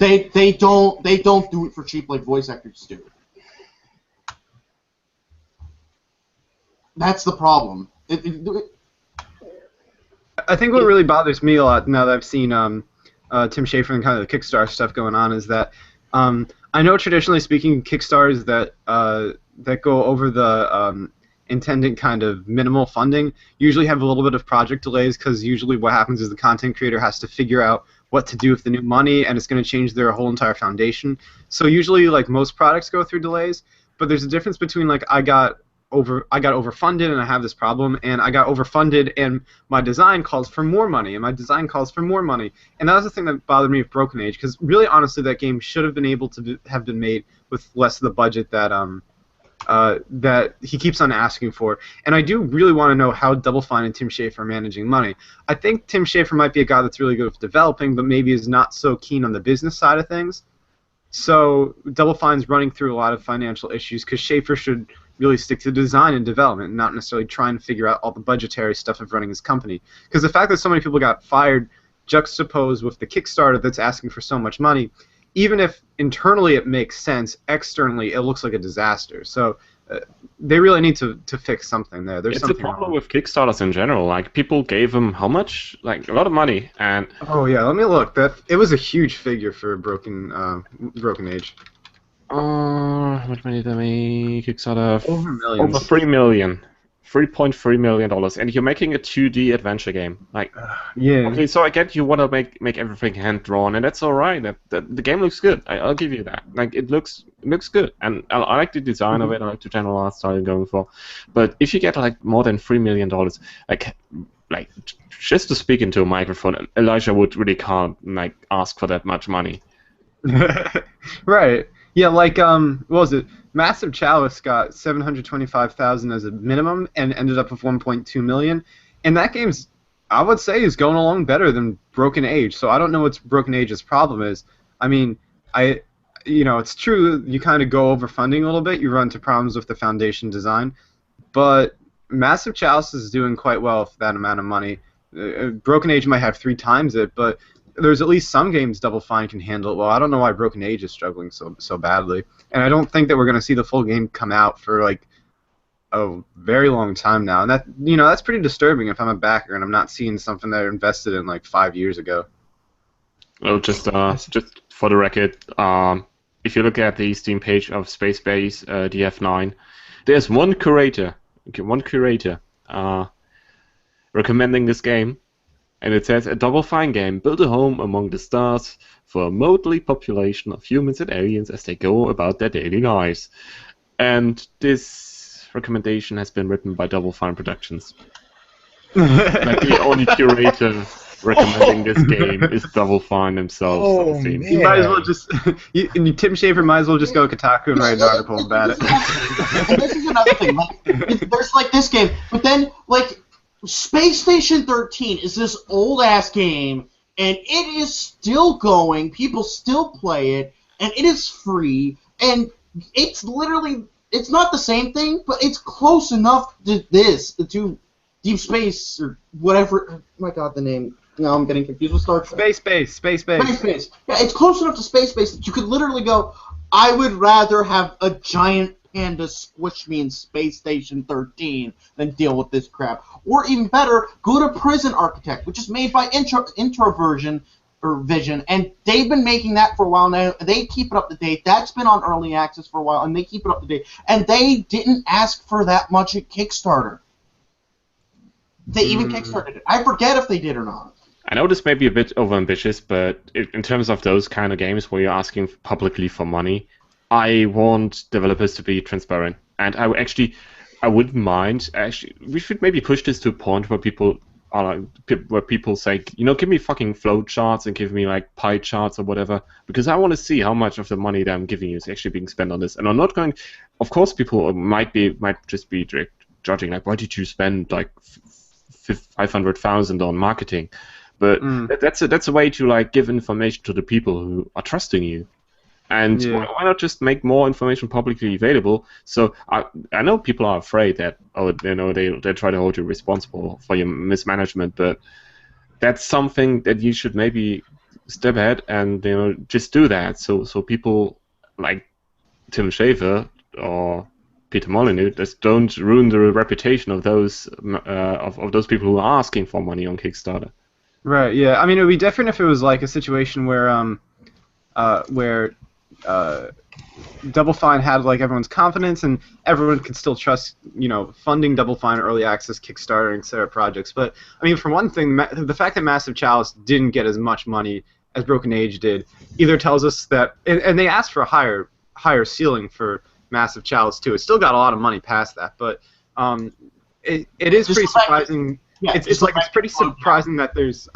They don't do it for cheap like voice actors do. That's the problem. I think what really bothers me a lot now that I've seen Tim Schafer and kind of the Kickstarter stuff going on is that I know traditionally speaking Kickstarters that go over the intended kind of minimal funding usually have a little bit of project delays, because usually what happens is the content creator has to figure out what to do with the new money, and it's going to change their whole entire foundation. So usually, like, most products go through delays, but there's a difference between, like, I got overfunded and I have this problem, and I got overfunded and my design calls for more money, and my design calls for more money. And that was the thing that bothered me with Broken Age, because really, honestly, that game should have been able to have been made with less of the budget that that he keeps on asking for. And I do really want to know how Double Fine and Tim Schafer are managing money. I think Tim Schafer might be a guy that's really good with developing, but maybe is not so keen on the business side of things. So Double Fine's running through a lot of financial issues, because Schafer should really stick to design and development and not necessarily try and figure out all the budgetary stuff of running his company. Because the fact that so many people got fired juxtaposed with the Kickstarter that's asking for so much money, even if internally it makes sense, externally it looks like a disaster. So they really need to fix something there. There's It's a something problem wrong. with Kickstarters in general. Like, people gave them how much? Like, a lot of money, and Oh yeah, let me look. It was a huge figure for Broken Age. what money did they make? Kickstarter Over millions. over $3.3 million, and you're making a 2D adventure game. Like, Yeah. okay, so I get you want to make everything hand drawn, and that's all right. The game looks good. I'll give you that. Like, it looks good, and I like the design of it. I like the general art style you're going for. But if you get like more than $3 million, like just to speak into a microphone, Elijah would really can't like ask for that much money. Right. Yeah, like what was it? Massive Chalice got $725,000 as a minimum and ended up with $1.2 million. And that game's, I would say, is going along better than Broken Age. So I don't know what Broken Age's problem is. I mean, it's true you kind of go over funding a little bit. You run into problems with the foundation design, but Massive Chalice is doing quite well with that amount of money. Broken Age might have 3 times it, but there's at least some games Double Fine can handle it well. I don't know why Broken Age is struggling so badly, and I don't think that we're going to see the full game come out for like a very long time now. And that's pretty disturbing if I'm a backer and I'm not seeing something that I invested in like 5 years ago. Well, just for the record, if you look at the Steam page of Space Base DF9, there's one curator recommending this game. And it says, a Double Fine game, build a home among the stars for a motley population of humans and aliens as they go about their daily lives. And this recommendation has been written by Double Fine Productions. Like, the only curator recommending this game is Double Fine themselves. Oh, it seems. man. You might as well just Tim Schafer might as well just go to Kotaku and write an article about it. And this is another thing. Like, there's like this game, but then like Space Station 13 is this old-ass game, and it is still going, people still play it, and it is free, and it's literally, it's not the same thing, but it's close enough to to Deep Space, or whatever, oh my god, the name, now I'm getting confused with Star Trek. Space Base. Space Base. Yeah, it's close enough to Space Base that you could literally go, I would rather have a giant panda squish me in Space Station 13 than deal with this crap. Or even better, go to Prison Architect, which is made by Introversion, or Vision, and they've been making that for a while now. They keep it up to date. That's been on early access for a while, and they keep it up to date. And they didn't ask for that much at Kickstarter. They even Kickstarted it. I forget if they did or not. I know this may be a bit overambitious, but in terms of those kind of games where you're asking publicly for money, I want developers to be transparent. And I wouldn't mind. Actually, we should maybe push this to a point where people are where people say, give me fucking flow charts and give me like pie charts or whatever, because I want to see how much of the money that I'm giving you is actually being spent on this. And I'm not going. Of course, people might just be judging like, why did you spend like 500,000 on marketing? But that's a way to like give information to the people who are trusting you. And why not just make more information publicly available? So I know people are afraid that they try to hold you responsible for your mismanagement, but that's something that you should maybe step ahead and just do that. So people like Tim Schafer or Peter Molyneux just don't ruin the reputation of those of those people who are asking for money on Kickstarter. Right. Yeah. I mean, it would be different if it was like a situation where Double Fine had like everyone's confidence, and everyone could still trust, funding Double Fine early access, Kickstarter, etc. projects. But I mean, for one thing, the fact that Massive Chalice didn't get as much money as Broken Age did either tells us that, and they asked for a higher ceiling for Massive Chalice too. It still got a lot of money past that, but it is pretty surprising. It's pretty surprising that there's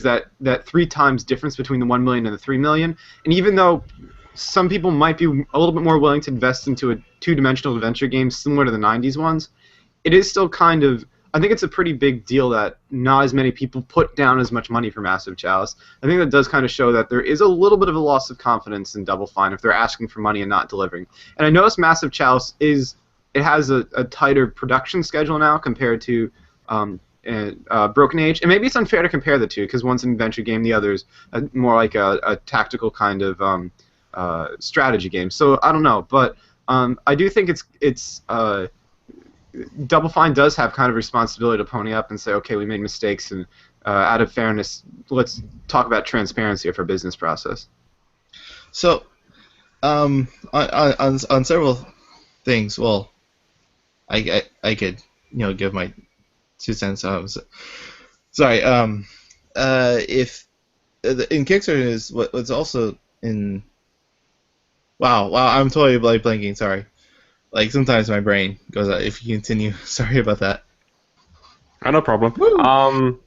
that 3 times difference between the 1 million and the 3 million, and even though some people might be a little bit more willing to invest into a two-dimensional adventure game similar to the 90s ones, it is still kind of, I think it's a pretty big deal that not as many people put down as much money for Massive Chalice. I think that does kind of show that there is a little bit of a loss of confidence in Double Fine if they're asking for money and not delivering. And I noticed Massive Chalice has a tighter production schedule now compared to Broken Age, and maybe it's unfair to compare the two because one's an adventure game, the other's more like a tactical kind of strategy game. So I don't know, but I do think it's Double Fine does have kind of responsibility to pony up and say, okay, we made mistakes, and out of fairness, let's talk about transparency of our business process. So, on several things, well, I could give my 2 cents. Sorry. If in Kickstarter is what's also in. Wow, I'm totally blanking. Sorry. Like sometimes my brain goes out. If you continue, sorry about that. No problem. Woo.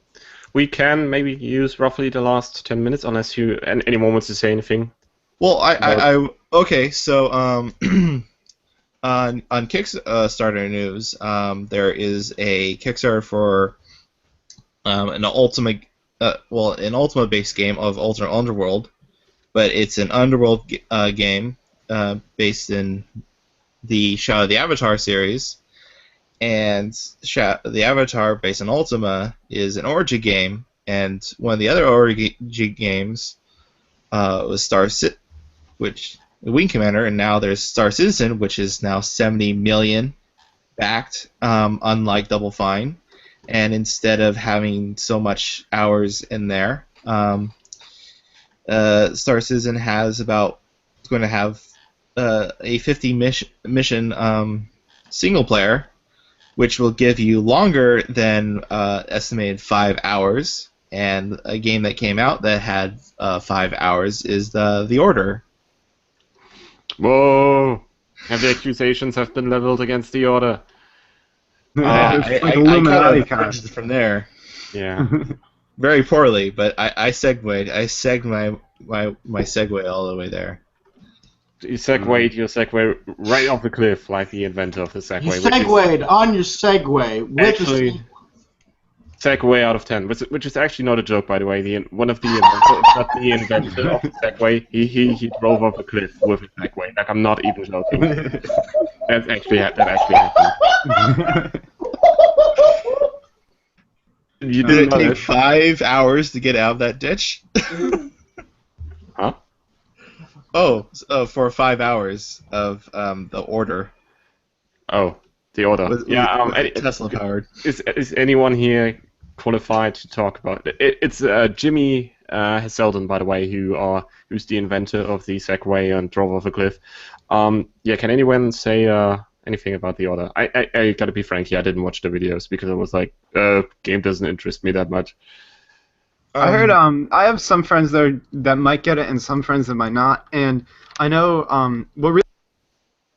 We can maybe use roughly the last 10 minutes, unless anyone wants to say anything. Well, okay. So on Kickstarter news, there is a Kickstarter for an Ultima-based game of Ultimate Underworld, but it's an Underworld game based in the Shadow of the Avatar series, and the Avatar based on Ultima is an Origin game, and one of the other Origin games was Star Citizen, which the Wing Commander, and now there's Star Citizen, which is now 70 million backed, unlike Double Fine, and instead of having so much hours in there, Star Citizen it's going to have a 50 mission single player, which will give you longer than estimated 5 hours. And a game that came out that had 5 hours is The Order. Whoa! Heavy accusations have been leveled against the Order. It's like I Illuminati kind of kind. from there. Yeah. Very poorly, but I segued my segue all the way there. You segued your segue right off the cliff, like the inventor of the segue. You segued on your segue with actually, segue out of 10, which is actually not a joke, by the way. One of the inventors, not the inventor of the segue, he drove off a cliff with a segue. Like, I'm not even joking. that actually happened. Did it take 5 hours to get out of that ditch? Huh? Oh, for 5 hours of The Order. Oh, the Order. Tesla powered. Is anyone here qualified to talk about it? It's Jimmy Heselden, by the way, who's the inventor of the Segway and drove off a cliff. Can anyone say anything about the Order? I gotta be frank here, I didn't watch the videos because I was like, game doesn't interest me that much. I heard I have some friends that might get it and some friends that might not, and I know what really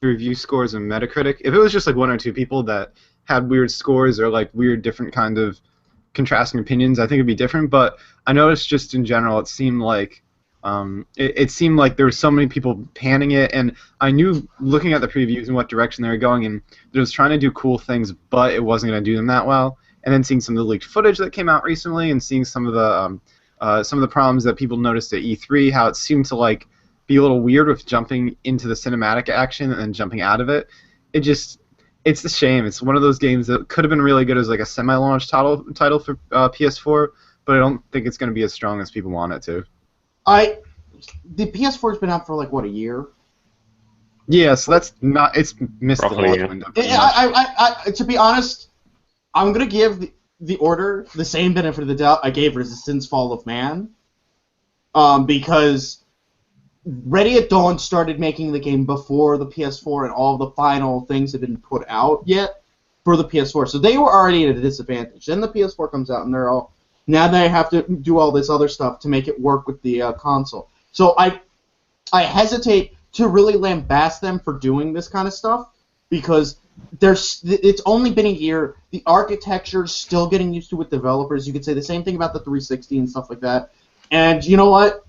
review scores in Metacritic, if it was just like 1 or 2 people that had weird scores or like weird different kind of contrasting opinions, I think it'd be different, but I noticed just in general it seemed like it seemed like there were so many people panning it, and I knew looking at the previews and what direction they were going, and it was trying to do cool things, but it wasn't going to do them that well. And then seeing some of the leaked footage that came out recently, and seeing some of the problems that people noticed at E3, how it seemed to like be a little weird with jumping into the cinematic action and then jumping out of it. It's a shame. It's one of those games that could have been really good as like a semi-launch title for PS4, but I don't think it's going to be as strong as people want it to. The PS4's been out for like what, a year? Yeah, so that's not. It's missed the launch window. To be honest, I'm gonna give the Order the same benefit of the doubt I gave Resistance: Fall of Man, because Ready at Dawn started making the game before the PS4 and all the final things had been put out yet for the PS4. So they were already at a disadvantage. Then the PS4 comes out, and now they have to do all this other stuff to make it work with the console. So I hesitate to really lambast them for doing this kind of stuff because it's only been a year. The architecture's still getting used to with developers. You could say the same thing about the 360 and stuff like that. And you know what?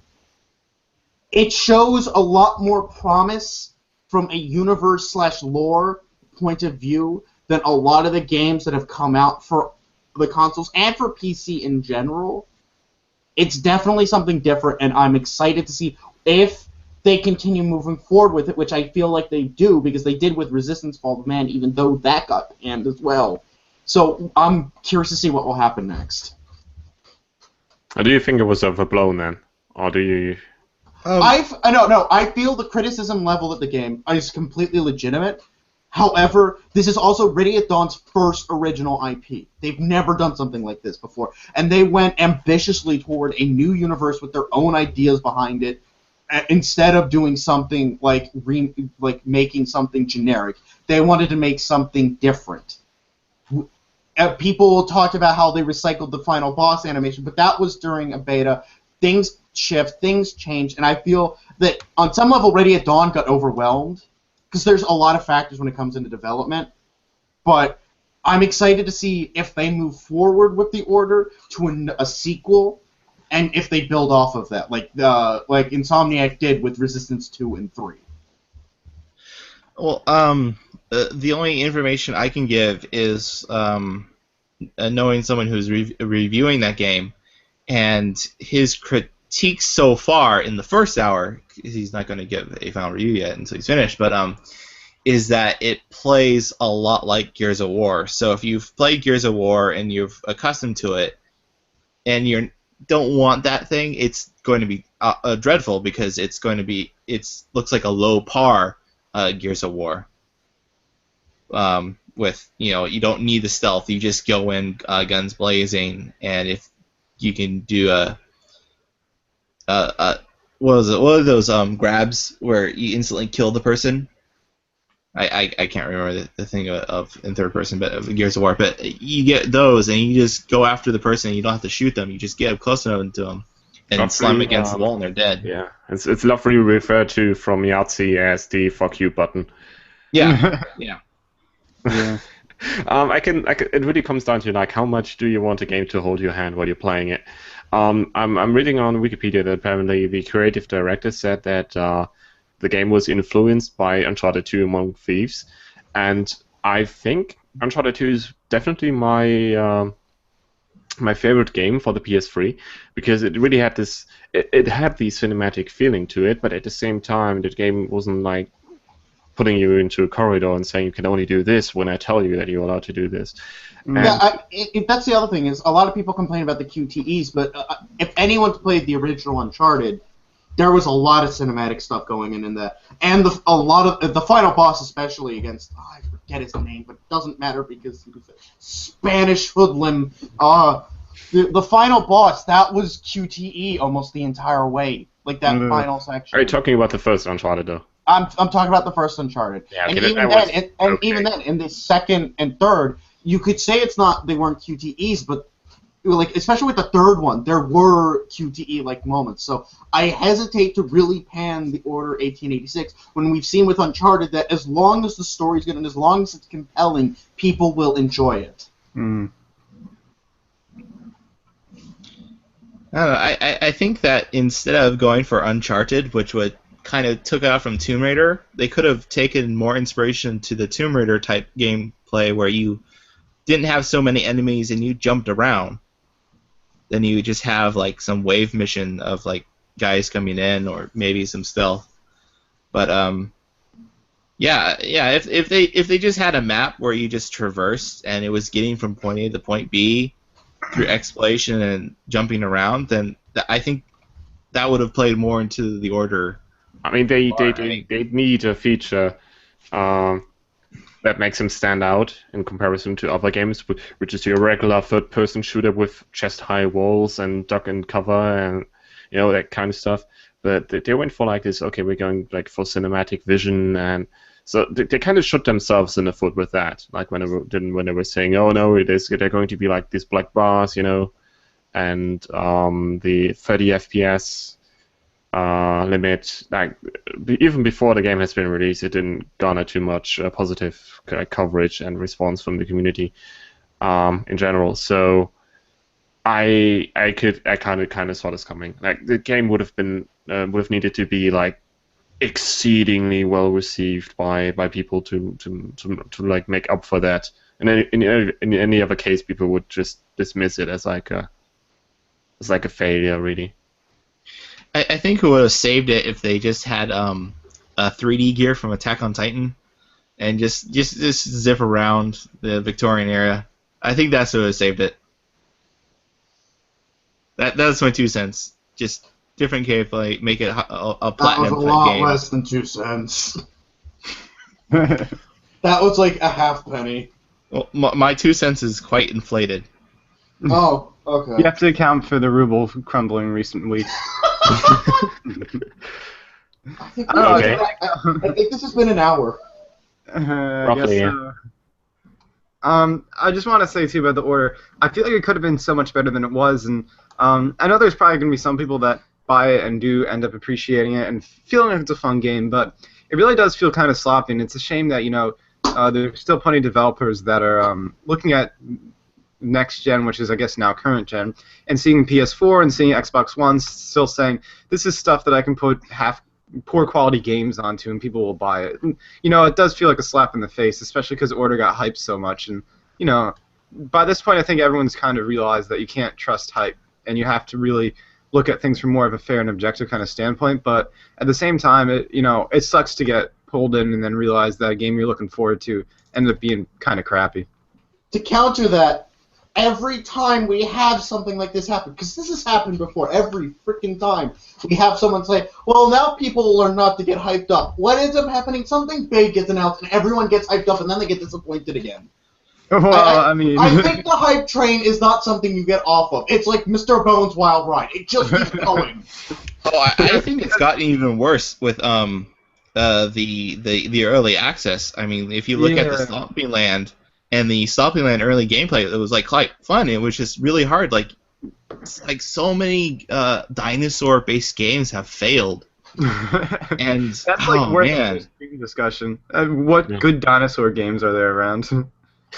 It shows a lot more promise from a universe/lore point of view than a lot of the games that have come out for the consoles and for PC in general. It's definitely something different, and I'm excited to see if they continue moving forward with it, which I feel like they do, because they did with Resistance Fall of Man, even though that got banned as well. So I'm curious to see what will happen next. Do you think it was overblown then? Or do you... I feel the criticism level of the game is completely legitimate. However, this is also Ready at Dawn's first original IP. They've never done something like this before. And they went ambitiously toward a new universe with their own ideas behind it, instead of doing something like making something generic. They wanted to make something different. People talked about how they recycled the final boss animation, but that was during a beta. Things shift, things change, and I feel that on some level Ready at Dawn got overwhelmed, because there's a lot of factors when it comes into development. But I'm excited to see if they move forward with the Order to a sequel, and if they build off of that, like Insomniac did with Resistance 2 and 3. Well, the only information I can give is knowing someone who's reviewing that game, and his critiques so far in the first hour, he's not going to give a final review yet until he's finished, but is that it plays a lot like Gears of War. So if you've played Gears of War and you're accustomed to it, and you don't want that thing, it's going to be dreadful, because it looks like a low par Gears of War. With you don't need the stealth, you just go in guns blazing, and if you can do what are those grabs where you instantly kill the person? I can't remember the thing of in third person, but of Gears of War. But you get those, and you just go after the person. And you don't have to shoot them. You just get up close enough to them and slam them against the wall, and they're dead. Yeah, it's lovely referred to from Yahtzee as the "fuck you" button. Yeah, yeah. Yeah. It really comes down to how much do you want a game to hold your hand while you're playing it. I'm reading on Wikipedia that apparently the creative director said that the game was influenced by Uncharted 2 Among Thieves, and I think Uncharted 2 is definitely my favorite game for the PS3, because it really had this. It had the cinematic feeling to it, but at the same time, the game wasn't like putting you into a corridor and saying you can only do this when I tell you that you're allowed to do this. That's the other thing, is a lot of people complain about the QTEs, but if anyone's played the original Uncharted, there was a lot of cinematic stuff going in that, and a lot of the final boss, especially against I forget his name, but it doesn't matter because he was a Spanish hoodlum. The final boss, that was QTE almost the entire way, like that final section. Are you talking about the first Uncharted though? I'm talking about the first Uncharted, yeah, and okay, even then, in the second and third, you could say they weren't QTEs, but like especially with the third one, there were QTE-like moments. So I hesitate to really pan the Order 1886 when we've seen with Uncharted that as long as the story's good and as long as it's compelling, people will enjoy it. Mm. I think that instead of going for Uncharted, which would kind of took out from Tomb Raider, they could have taken more inspiration to the Tomb Raider type gameplay where you didn't have so many enemies and you jumped around. Then you just have like some wave mission of like guys coming in, or maybe some stealth. But if they just had a map where you just traversed and it was getting from point A to point B through exploration and jumping around, then I think that would have played more into the Order. I mean, they need a feature that makes them stand out in comparison to other games, which is your regular third-person shooter with chest-high walls and duck and cover and that kind of stuff. but they went for like this. Okay, we're going like for cinematic vision, and so they kind of shot themselves in the foot with that. Like when they were saying, oh no, they're going to be like these black bars, and the 30 FPS limit. Like even before the game has been released, it didn't garner too much positive coverage and response from the community in general. So I kind of saw this coming. Like the game would have needed to be like exceedingly well received by people to like make up for that. And in any other case, people would just dismiss it as like a failure, really. I think it would have saved it if they just had a 3D gear from Attack on Titan, and just zip around the Victorian era. I think that's what would have saved it. That's my 2 cents. Just different gameplay, make it a platinum That was a lot game. less than 2 cents. That was like a half penny. Well, my 2 cents is quite inflated. Oh, okay. You have to account for the ruble crumbling in recent weeks. I think, Okay. I think this has been an hour. Roughly, yeah. So. I just want to say too about the order. I feel like it could have been so much better than it was, and I know there's probably going to be some people that buy it and do end up appreciating it and feeling like it's a fun game, but it really does feel kind of sloppy, and it's a shame that there's still plenty of developers that are looking at next gen, which is I guess now current gen, and seeing PS4 and seeing Xbox One still saying this is stuff that I can put poor quality games onto and people will buy it. And, it does feel like a slap in the face, especially because Order got hyped so much, and by this point I think everyone's kind of realized that you can't trust hype and you have to really look at things from more of a fair and objective kind of standpoint. But at the same time, it sucks to get pulled in and then realize that a game you're looking forward to ended up being kind of crappy. To counter that, every time we have something like this happen, because this has happened before, every freaking time we have someone say, well, now people learn not to get hyped up. What ends up happening? Something big gets announced and everyone gets hyped up and then they get disappointed again. Well, I mean... I think the hype train is not something you get off of. It's like Mr. Bones' Wild Ride. It just keeps going. Oh, I think it's gotten even worse with the early access. I mean, if you look at the Stomping Land and the Stomping Land early gameplay, it was like quite fun. It was just really hard. Like so many dinosaur-based games have failed. And that's like worth a discussion. What good dinosaur games are there around?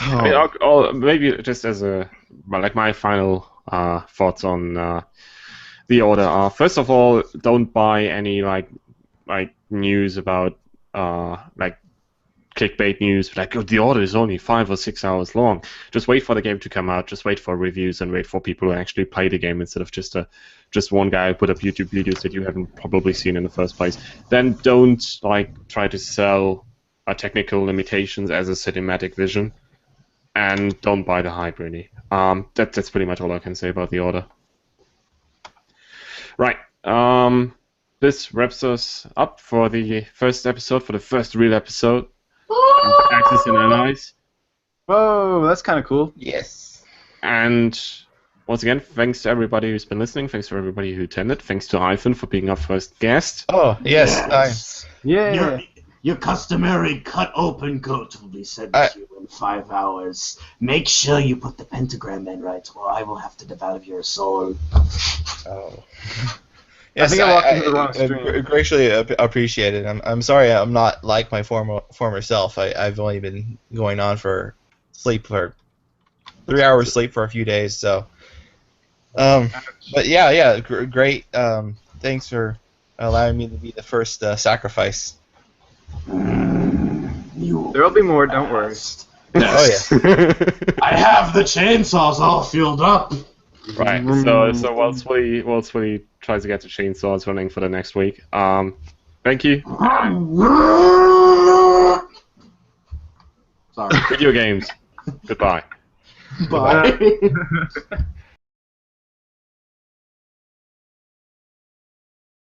I mean, maybe just as my final thoughts on the order are, first of all, don't buy any like news about like clickbait news, like, oh, the order is only 5 or 6 hours long. Just wait for the game to come out. Just wait for reviews and wait for people to actually play the game instead of just one guy who put up YouTube videos that you haven't probably seen in the first place. Then don't try to sell technical limitations as a cinematic vision, and don't buy the hype, really. That's pretty much all I can say about the order. Right. This wraps us up for the first episode, for the first real episode. Axis and Allies. Whoa, that's kind of cool. yes. And once again, thanks to everybody who's been listening. Thanks to everybody who attended. Thanks to Hyphen for being our first guest. Oh, yes. Yeah. Your customary cut open coat will be sent to you in 5 hours. Make sure you put the pentagram in right, or I will have to devour your soul. Oh. Yes, I think I walked into the wrong stream. Greatly appreciate it. I'm sorry I'm not like my former self. I've only been going on for sleep for 3 hours sleep for a few days. So, but yeah, great. Thanks for allowing me to be the first sacrifice. There'll be more. Don't worry. Yes. Oh yeah. I have the chainsaws all filled up. Right. So while Swilly tries to get the chainsaws running for the next week, thank you. Sorry. Video games. Goodbye. Bye.